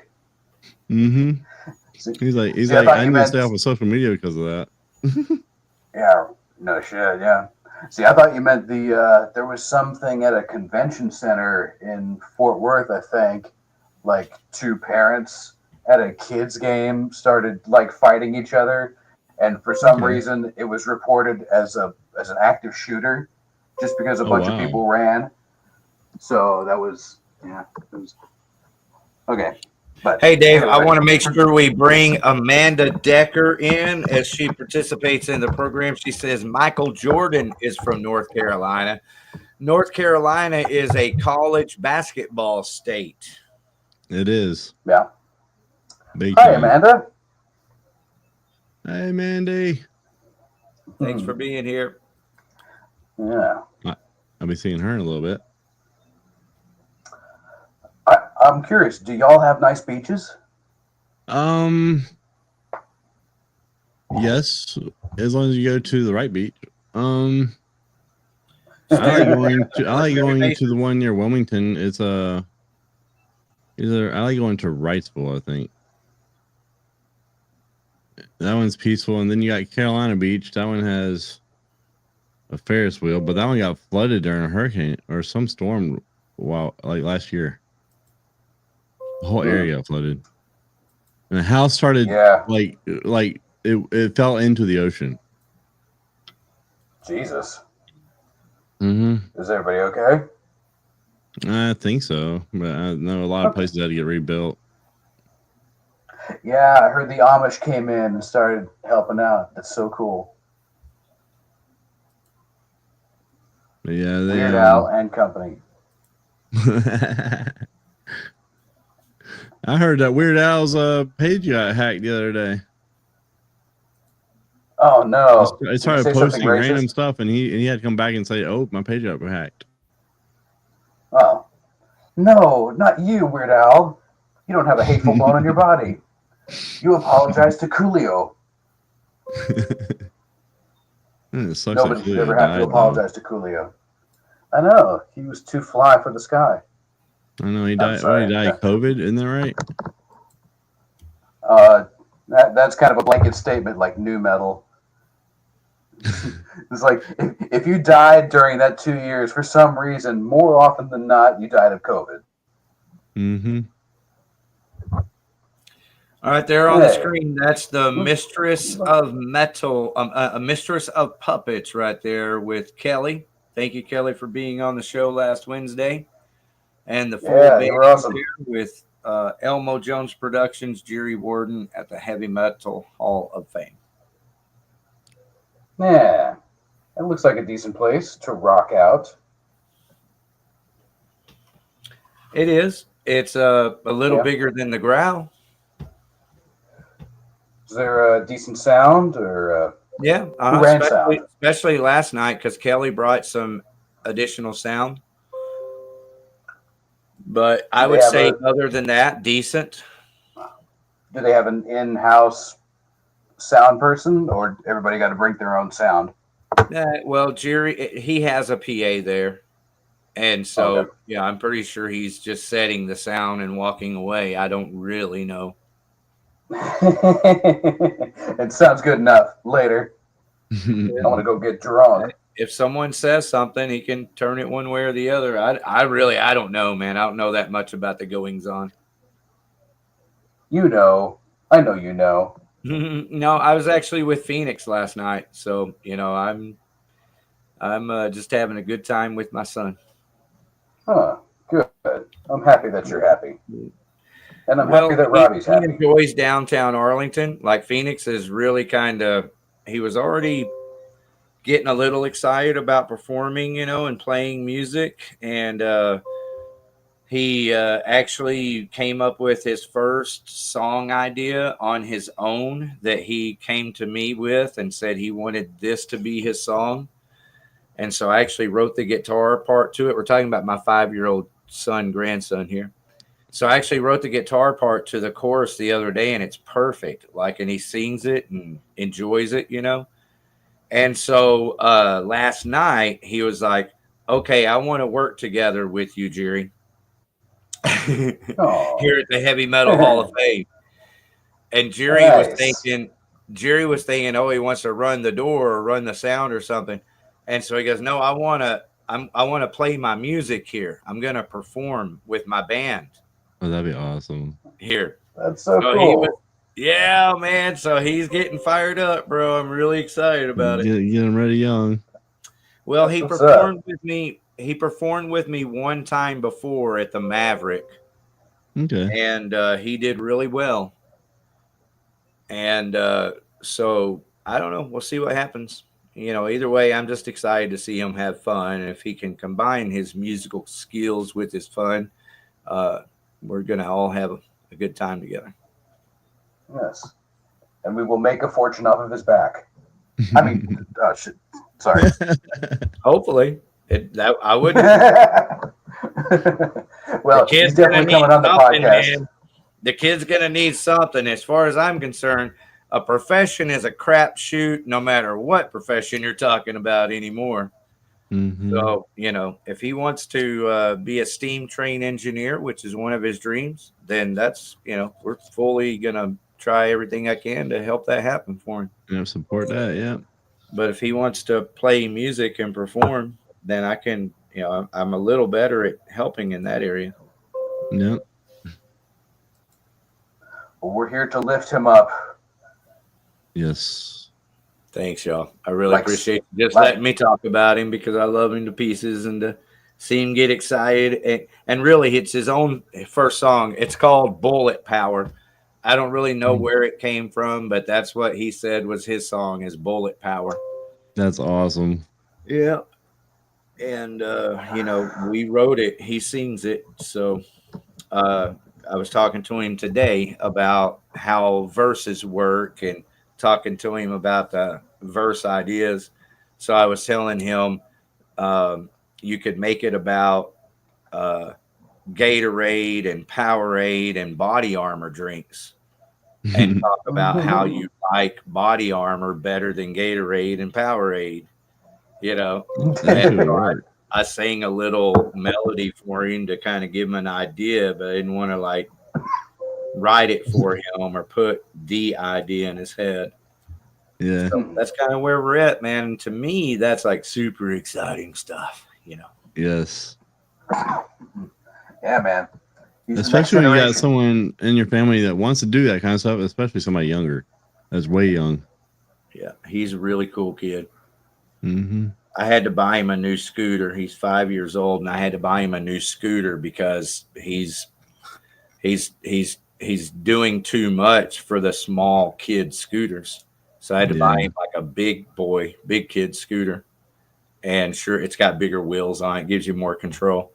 Mm-hmm. He's like, I need to stay off of social media because of that. Yeah, no shit, yeah. See, I thought you meant there was something at a convention center in Fort Worth, I think, like two parents at a kids game started like fighting each other, and for some reason it was reported as an active shooter just because a bunch of people ran. So that was okay. But hey, Dave, I want to make sure we bring Amanda Decker in as she participates in the program. She says Michael Jordan is from North Carolina. North Carolina is a college basketball state. It is. Yeah. Big Hi, time. Amanda. Hey, Mandy. Thanks for being here. Yeah. I'll be seeing her in a little bit. I'm curious. Do y'all have nice beaches? Yes, as long as you go to the right beach. I like going to the one near Wilmington. It's I like going to Wrightsville, I think. That one's peaceful, and then you got Carolina Beach. That one has a Ferris wheel, but that one got flooded during a hurricane or some storm like last year. The whole area got flooded, and the house started like it fell into the ocean. Jesus. Mm-hmm. Is everybody okay? I think so, but I know a lot of places had to get rebuilt. Yeah, I heard the Amish came in and started helping out. That's so cool. But yeah, they Weird Al and company. I heard that Weird Al's page got hacked the other day. Oh no! I started posting random stuff, and he had to come back and say, "Oh, my page got hacked." Oh no, not you, Weird Al. You don't have a hateful bone in your body. You apologize to Coolio. Nobody should ever have to apologize to Coolio. I know, he was too fly for the sky. I know he died. He died of COVID, isn't that right? That's kind of a blanket statement, like new metal. It's like if you died during that 2 years for some reason, more often than not, you died of COVID. Mm-hmm. All right, there on the screen, that's the Mistress of Metal, a Mistress of Puppets right there with Kelly. Thank you, Kelly, for being on the show last Wednesday. And the full band awesome. with Elmo Jones Productions, Jerry Warden at the Heavy Metal Hall of Fame. Yeah, it looks like a decent place to rock out. It is. It's a little bigger than the Growl. Is there a decent sound or? Especially last night because Kelly brought some additional sound. But I would say, other than that, decent. Do they have an in-house sound person, or everybody got to bring their own sound? Well, Jerry, he has a PA there. And so, yeah, I'm pretty sure he's just setting the sound and walking away. I don't really know. It sounds good enough. Later. I want to go get drunk. If someone says something, he can turn it one way or the other. I don't know, man. I don't know that much about the goings on. You know. I know you know. No, I was actually with Phoenix last night. So, you know, I'm just having a good time with my son. Huh. Good. I'm happy that you're happy. And I'm happy that Robbie's happy. He enjoys downtown Arlington. Like, Phoenix is really he was already getting a little excited about performing, you know, and playing music. And he actually came up with his first song idea on his own that he came to me with and said he wanted this to be his song. And so I actually wrote the guitar part to it. We're talking about my 5-year-old grandson here. So I actually wrote the guitar part to the chorus the other day, and it's perfect. Like, and he sings it and enjoys it, you know? And so last night he was like, okay, I want to work together with you, Jerry, here at the Heavy Metal Hall of Fame. And Jerry was thinking, oh, he wants to run the door or run the sound or something. And so he goes, no, I want to play my music here. I'm going to perform with my band. Oh, that'd be awesome. Here. That's so cool. Yeah, man. So he's getting fired up, bro. I'm really excited about it. Get him ready young. Well, he performed with me. He performed with me one time before at the Maverick. Okay. And he did really well. And so I don't know. We'll see what happens. You know, either way, I'm just excited to see him have fun. And if he can combine his musical skills with his fun, we're going to all have a good time together. Yes. And we will make a fortune off of his back. I mean, shit. Sorry. Hopefully. I wouldn't. Well, he's definitely coming on the podcast. Man. The kid's going to need something. As far as I'm concerned, a profession is a crapshoot no matter what profession you're talking about anymore. Mm-hmm. So, you know, if he wants to be a steam train engineer, which is one of his dreams, then that's, you know, we're fully going to try everything I can to help that happen for him. Yeah, support that, yeah. But if he wants to play music and perform, then I can, you know, I'm a little better at helping in that area. Yep. Well, we're here to lift him up. Yes. Thanks, y'all. I really appreciate you just letting me talk about him, because I love him to pieces, and to see him get excited. And really, it's his own first song. It's called Bullet Power. I don't really know where it came from, but that's what he said was his song, is Bullet Power. That's awesome. Yeah. And, you know, we wrote it. He sings it. So I was talking to him today about how verses work, and talking to him about the verse ideas. So I was telling him you could make it about Gatorade and Powerade and body armor drinks, and talk about how you like body armor better than Gatorade and Powerade, you know. And I sang a little melody for him to kind of give him an idea, but I didn't want to like write it for him or put the idea in his head. Yeah. So that's kind of where we're at, man. And to me, that's like super exciting stuff, you know. Yes. Yeah, man. Especially when you got someone in your family that wants to do that kind of stuff, especially somebody younger, that's way young. Yeah, he's a really cool kid. Mm-hmm. I had to buy him a new scooter. He's 5 years old, and I had to buy him a new scooter because he's doing too much for the small kid scooters. So I had to buy him like a big kid scooter. And sure, it's got bigger wheels on it, gives you more control.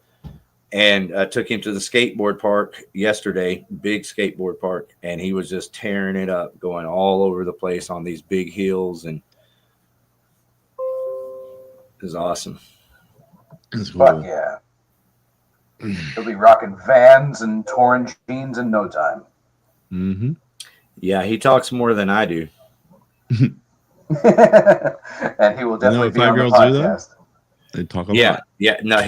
And I took him to the skateboard park yesterday, big skateboard park, and he was just tearing it up, going all over the place on these big hills, and it was awesome. That's cool. Fuck yeah. He'll be rocking Vans and torn jeans in no time. Mm-hmm. Yeah, he talks more than I do. And he will definitely be on the 5-year-olds do, though? podcast. They talk a Yeah, lot. yeah. No,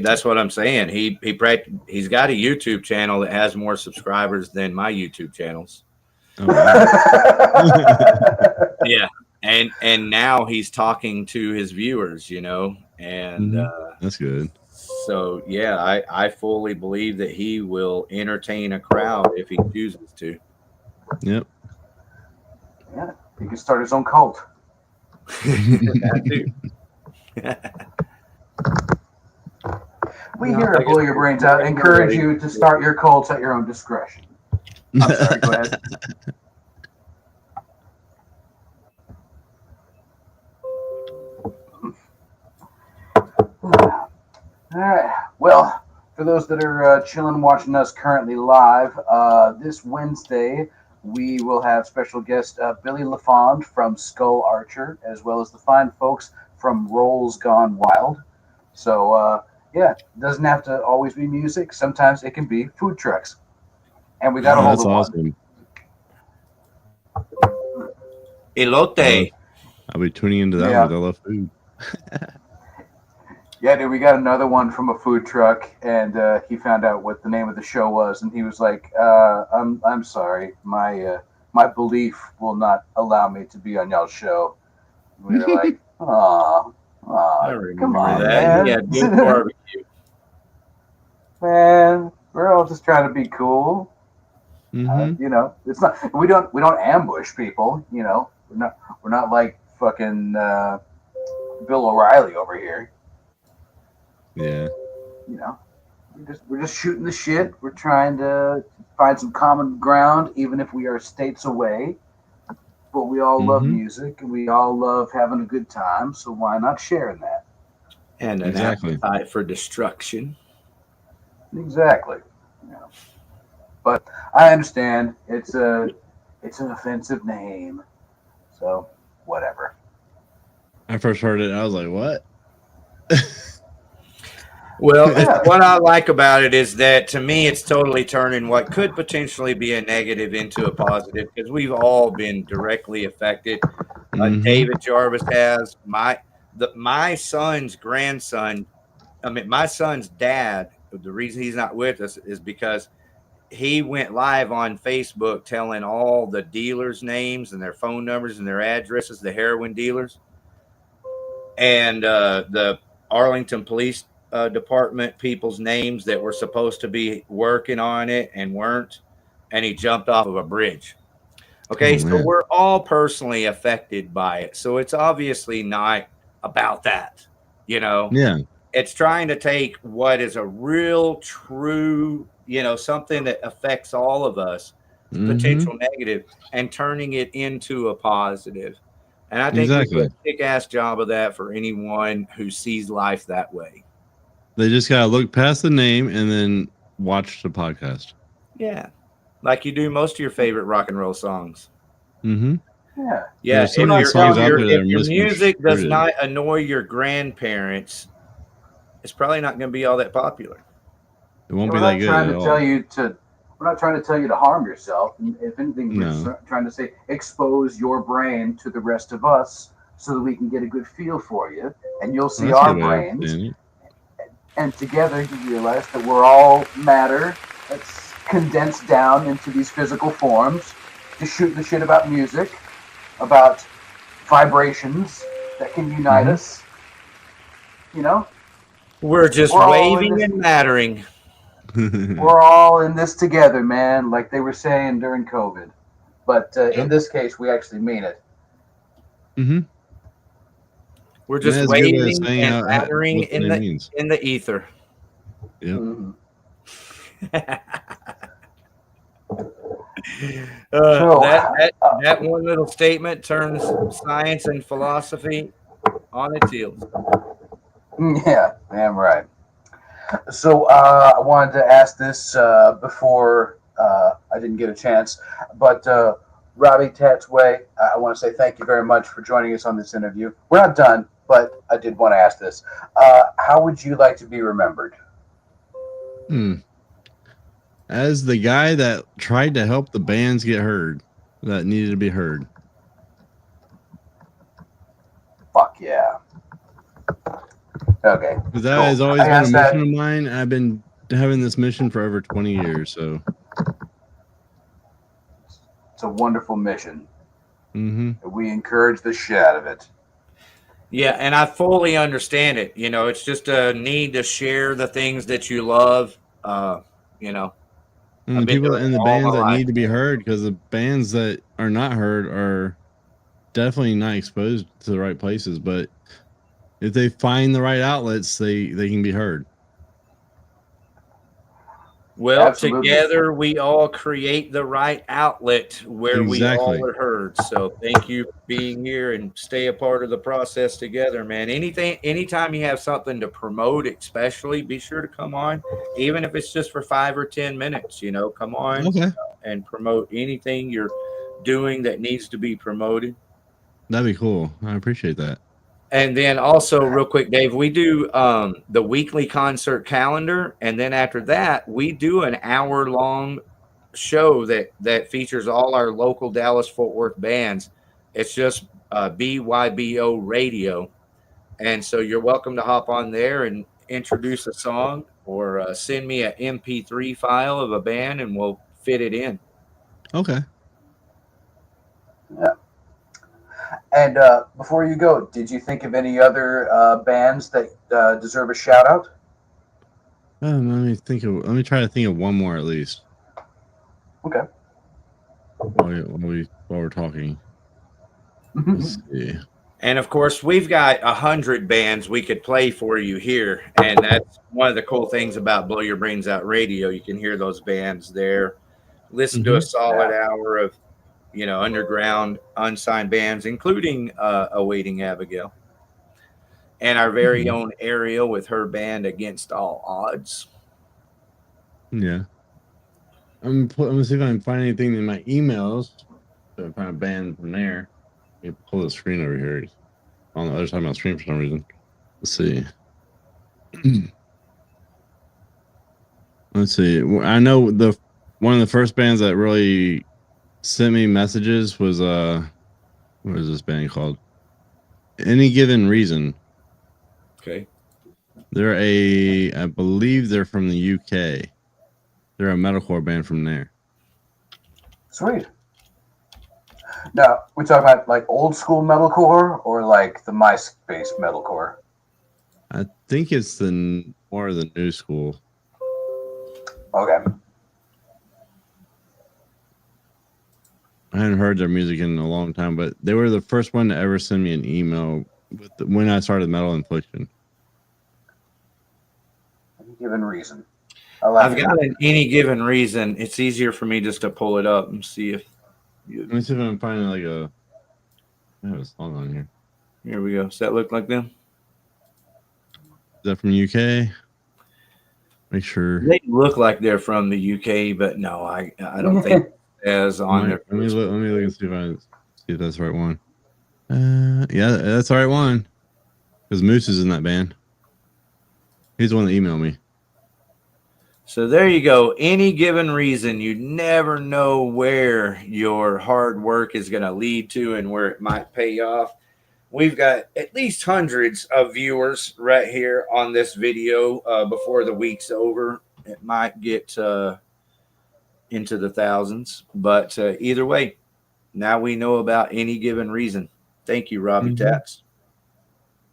that's what I'm saying. He's got a YouTube channel that has more subscribers than my YouTube channels. Oh, wow. Yeah, and now he's talking to his viewers, and That's good. so yeah, I fully believe that he will entertain a crowd if he chooses to. Yep. Yeah, he can start his own cult. That too. We here at Blow Your Brains Out encourage you to start your cults at your own discretion. I'm sorry, go ahead. All right. Well, for those that are chilling watching us currently live, this Wednesday we will have special guest Billy LaFond from Skull Archer, as well as the fine folks from Rolls Gone Wild. So, yeah, it doesn't have to always be music. Sometimes it can be food trucks. And we got a hold That's of awesome. one. Elote. I'll be tuning into that one. I love food. Yeah, dude, we got another one from a food truck, and he found out what the name of the show was, and he was like, "I'm sorry, my belief will not allow me to be on y'all's show." We were like, "Aw, come on, man! Yeah, good barbecue. Man, we're all just trying to be cool. Mm-hmm. It's not we don't ambush people. We're not like fucking Bill O'Reilly over here." Yeah. We're just shooting the shit. We're trying to find some common ground, even if we are states away. But we all love music, and we all love having a good time. So why not sharing that? And an appetite for destruction. Exactly. But I understand it's an offensive name, so whatever. I first heard it, I was like, "What?" Well, what I like about it is that, to me, it's totally turning what could potentially be a negative into a positive, because we've all been directly affected. David Jarvis has. My son's grandson, my son's dad, the reason he's not with us is because he went live on Facebook telling all the dealers' names and their phone numbers and their addresses, the heroin dealers, and the Arlington Police Department people's names that were supposed to be working on it and weren't, and he jumped off of a bridge. Okay, so we're all personally affected by it. So it's obviously not about that, Yeah. It's trying to take what is a real, true, something that affects all of us, potential negative, and turning it into a positive. And I think we do a kick-ass job of that for anyone who sees life that way. They just gotta look past the name and then watch the podcast. Yeah, like you do most of your favorite rock and roll songs. Mm-hmm. Yeah. Yeah. There's so many songs out there that are if your music does misconstrued. not annoy your grandparents, it's probably not going to be all that popular. It won't be that good at all. We're not trying to tell you to harm yourself. If anything, we're just trying to say expose your brain to the rest of us so that we can get a good feel for you, and you'll see our brains. And together you realize that we're all matter that's condensed down into these physical forms to shoot the shit about music, about vibrations that can unite us. We're just waving and mattering. We're all in this together, man, like they were saying during COVID. But in this case, we actually mean it. Mm-hmm. We're just waving and mattering in the ether. Yep. That one little statement turns science and philosophy on its heels. Yeah, damn right. So I wanted to ask this before I didn't get a chance, but Robbie Tats, I want to say thank you very much for joining us on this interview. We're not done, but I did want to ask this. How would you like to be remembered? As the guy that tried to help the bands get heard, that needed to be heard. Fuck yeah. Okay. That cool. has always I been a asked mission that- of mine. I've been having this mission for over 20 years. So It's a wonderful mission. mm-hmm. We encourage the shit out of it. Yeah, and I fully understand it. You know, it's just a need to share the things that you love. You know, And I've the been people doing in it the all bands my that life. need to be heard, because the bands that are not heard are definitely not exposed to the right places. But if they find the right outlets, they can be heard. Well, Absolutely. together we all create the right outlet where Exactly. we all are heard. So thank you for being here and stay a part of the process together, man. Anytime you have something to promote, especially, be sure to come on, even if it's just for 5 or 10 minutes. You know, come on Okay, and promote anything you're doing that needs to be promoted. that'd be cool. I appreciate that. And then also, real quick, Dave, we do the weekly concert calendar, and then after that, we do an hour-long show that features all our local Dallas-Fort Worth bands. It's just BYBO Radio, and so you're welcome to hop on there and introduce a song or send me an MP3 file of a band, and we'll fit it in. Okay. Yeah. And before you go, did you think of any other bands that deserve a shout out? Let me try to think of one more at least. Okay. While we're talking. Let's see. And of course, we've got 100 bands we could play for you here, and that's one of the cool things about Blow Your Brains Out Radio. You can hear those bands there. Listen to a solid hour of, you know, underground unsigned bands, including Awaiting Abigail, and our very own Ariel with her band Against All Odds. Yeah. I'm gonna see if I can find anything in my emails. So I find a band from there. Let me pull the screen over here. It's on the other side of my screen for some reason. Let's see. Let's see. I know one of the first bands that really sent me messages was what is this band called? Any Given Reason. Okay. I believe they're from the UK. They're a metalcore band from there. Sweet. Now, we talk about like old school metalcore or like the MySpace metalcore? I think it's more of the new school. Okay. I hadn't heard their music in a long time, but they were the first one to ever send me an email when I started Metal Infliction. Any Given Reason. I've got Any Given Reason. It's easier for me just to pull it up and see if Let me see if I can find like I have a song on here. Here we go. Does that look like them? Is that from UK? Make sure. They look like they're from the UK, but no, I don't think as on there. Let me look and see if that's the right one. Yeah, that's the right one. Because Moose is in that band. He's the one that emailed me. So there you go. Any Given Reason. You never know where your hard work is going to lead to and where it might pay off. We've got at least hundreds of viewers right here on this video before the week's over. It might get into the thousands, but either way, now we know about Any Given Reason. Thank you, Robbie Tats.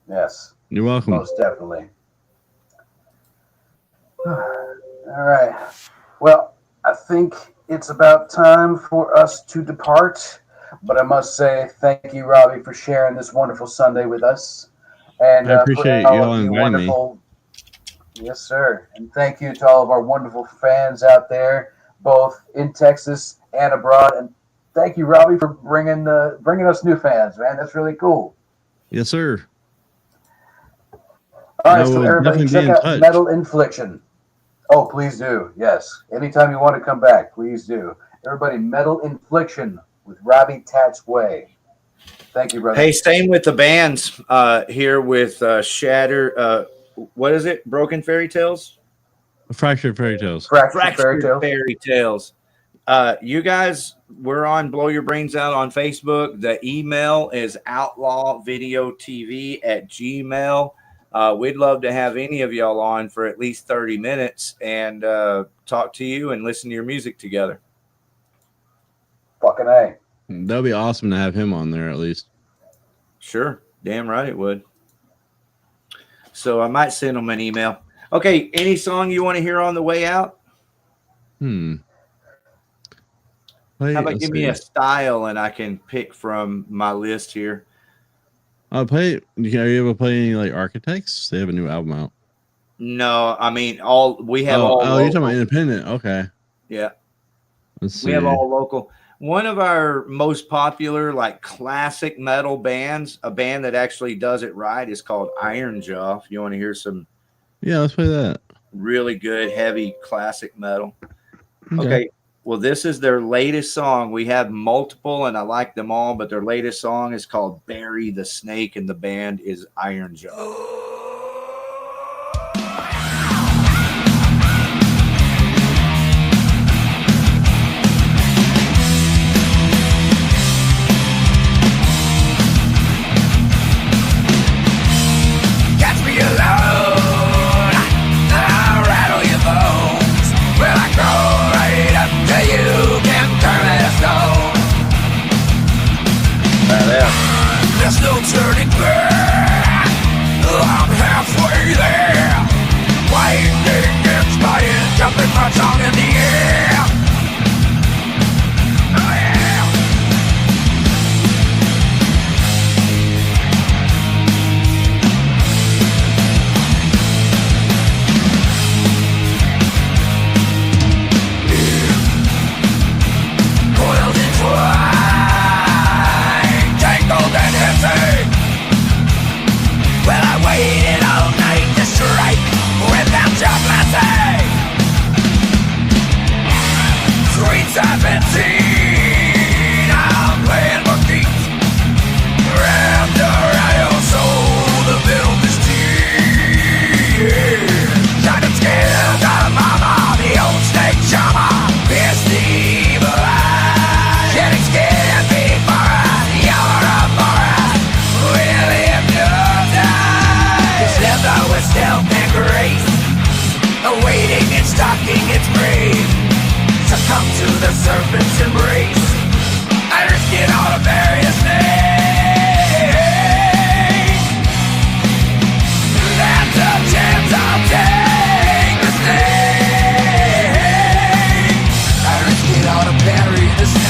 Yes. You're welcome. Most definitely. All right. Well, I think it's about time for us to depart. But I must say thank you, Robbie, for sharing this wonderful Sunday with us. And I appreciate you all inviting me. Yes, sir. And thank you to all of our wonderful fans out there, both in Texas and abroad. And thank you, Robbie, for bringing us new fans, man. That's really cool. Yes, sir. All right, so everybody check out touch. Metal Infliction. Oh, please do. Yes. Anytime you want to come back, please do. Everybody, Metal Infliction with Robbie Tats Way. Thank you, brother. Hey, same with the bands here with Shatter. What is it? Broken Fairy Tales? Fractured Fairy Tales. Fractured Fairy Tales. You guys, we're on Blow Your Brains Out on Facebook. The email is outlawvideotv@gmail. We'd love to have any of y'all on for at least 30 minutes and talk to you and listen to your music together. Fucking A. That'd be awesome to have him on there at least. Sure. Damn right it would. So I might send him an email. Okay. Any song you want to hear on the way out? Wait, How about give me a style and I can pick from my list here? Are you able to play any like Architects? They have a new album out. No, I mean we have all. Oh, you're talking about independent? Okay. Yeah. Let's see. We have all local. One of our most popular, like classic metal bands, a band that actually does it right, is called Iron Jaw. If you want to hear some, let's play that. Really good, heavy classic metal. Okay. Well, this is their latest song. We have multiple, and I like them all, but their latest song is called "Bury the Snake," and the band is Iron Jaw. There's no turning back. I'm halfway there. Winding and spying, jumping my tongue in the air. Oh yeah. Coiled in twine, tangled and heavy. Well, I waited all night to strike without your blessing. Streets have been seen, I'm playing for keeps. After I sold the builder's team. Shining skills of mama, the old snake charmer. Pierce the evil eye. Shedding skin before us, you're a forest. We'll hypnotize. Slither with stealth and grace, awaiting and stalking its prey. Succumb to the serpent's embrace. I risk it all to bury a snake. That's a chance I'll take the snake. I risk it all to bury the snake.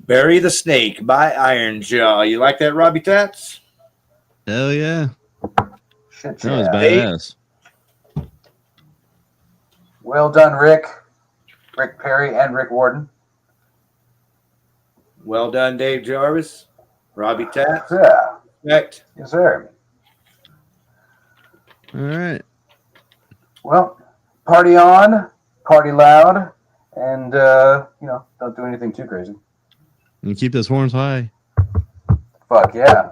Bury the Snake by Iron Jaw. You like that, Robbie Tats? Hell yeah. Shit, That was yeah. badass. Well done, Rick Perry, and Rick Warden. Well done, Dave Jarvis. Robbie Tats. Yeah. Respect. Yes, sir. All right. Well, party on, party loud, and, don't do anything too crazy. And keep those horns high. Fuck yeah.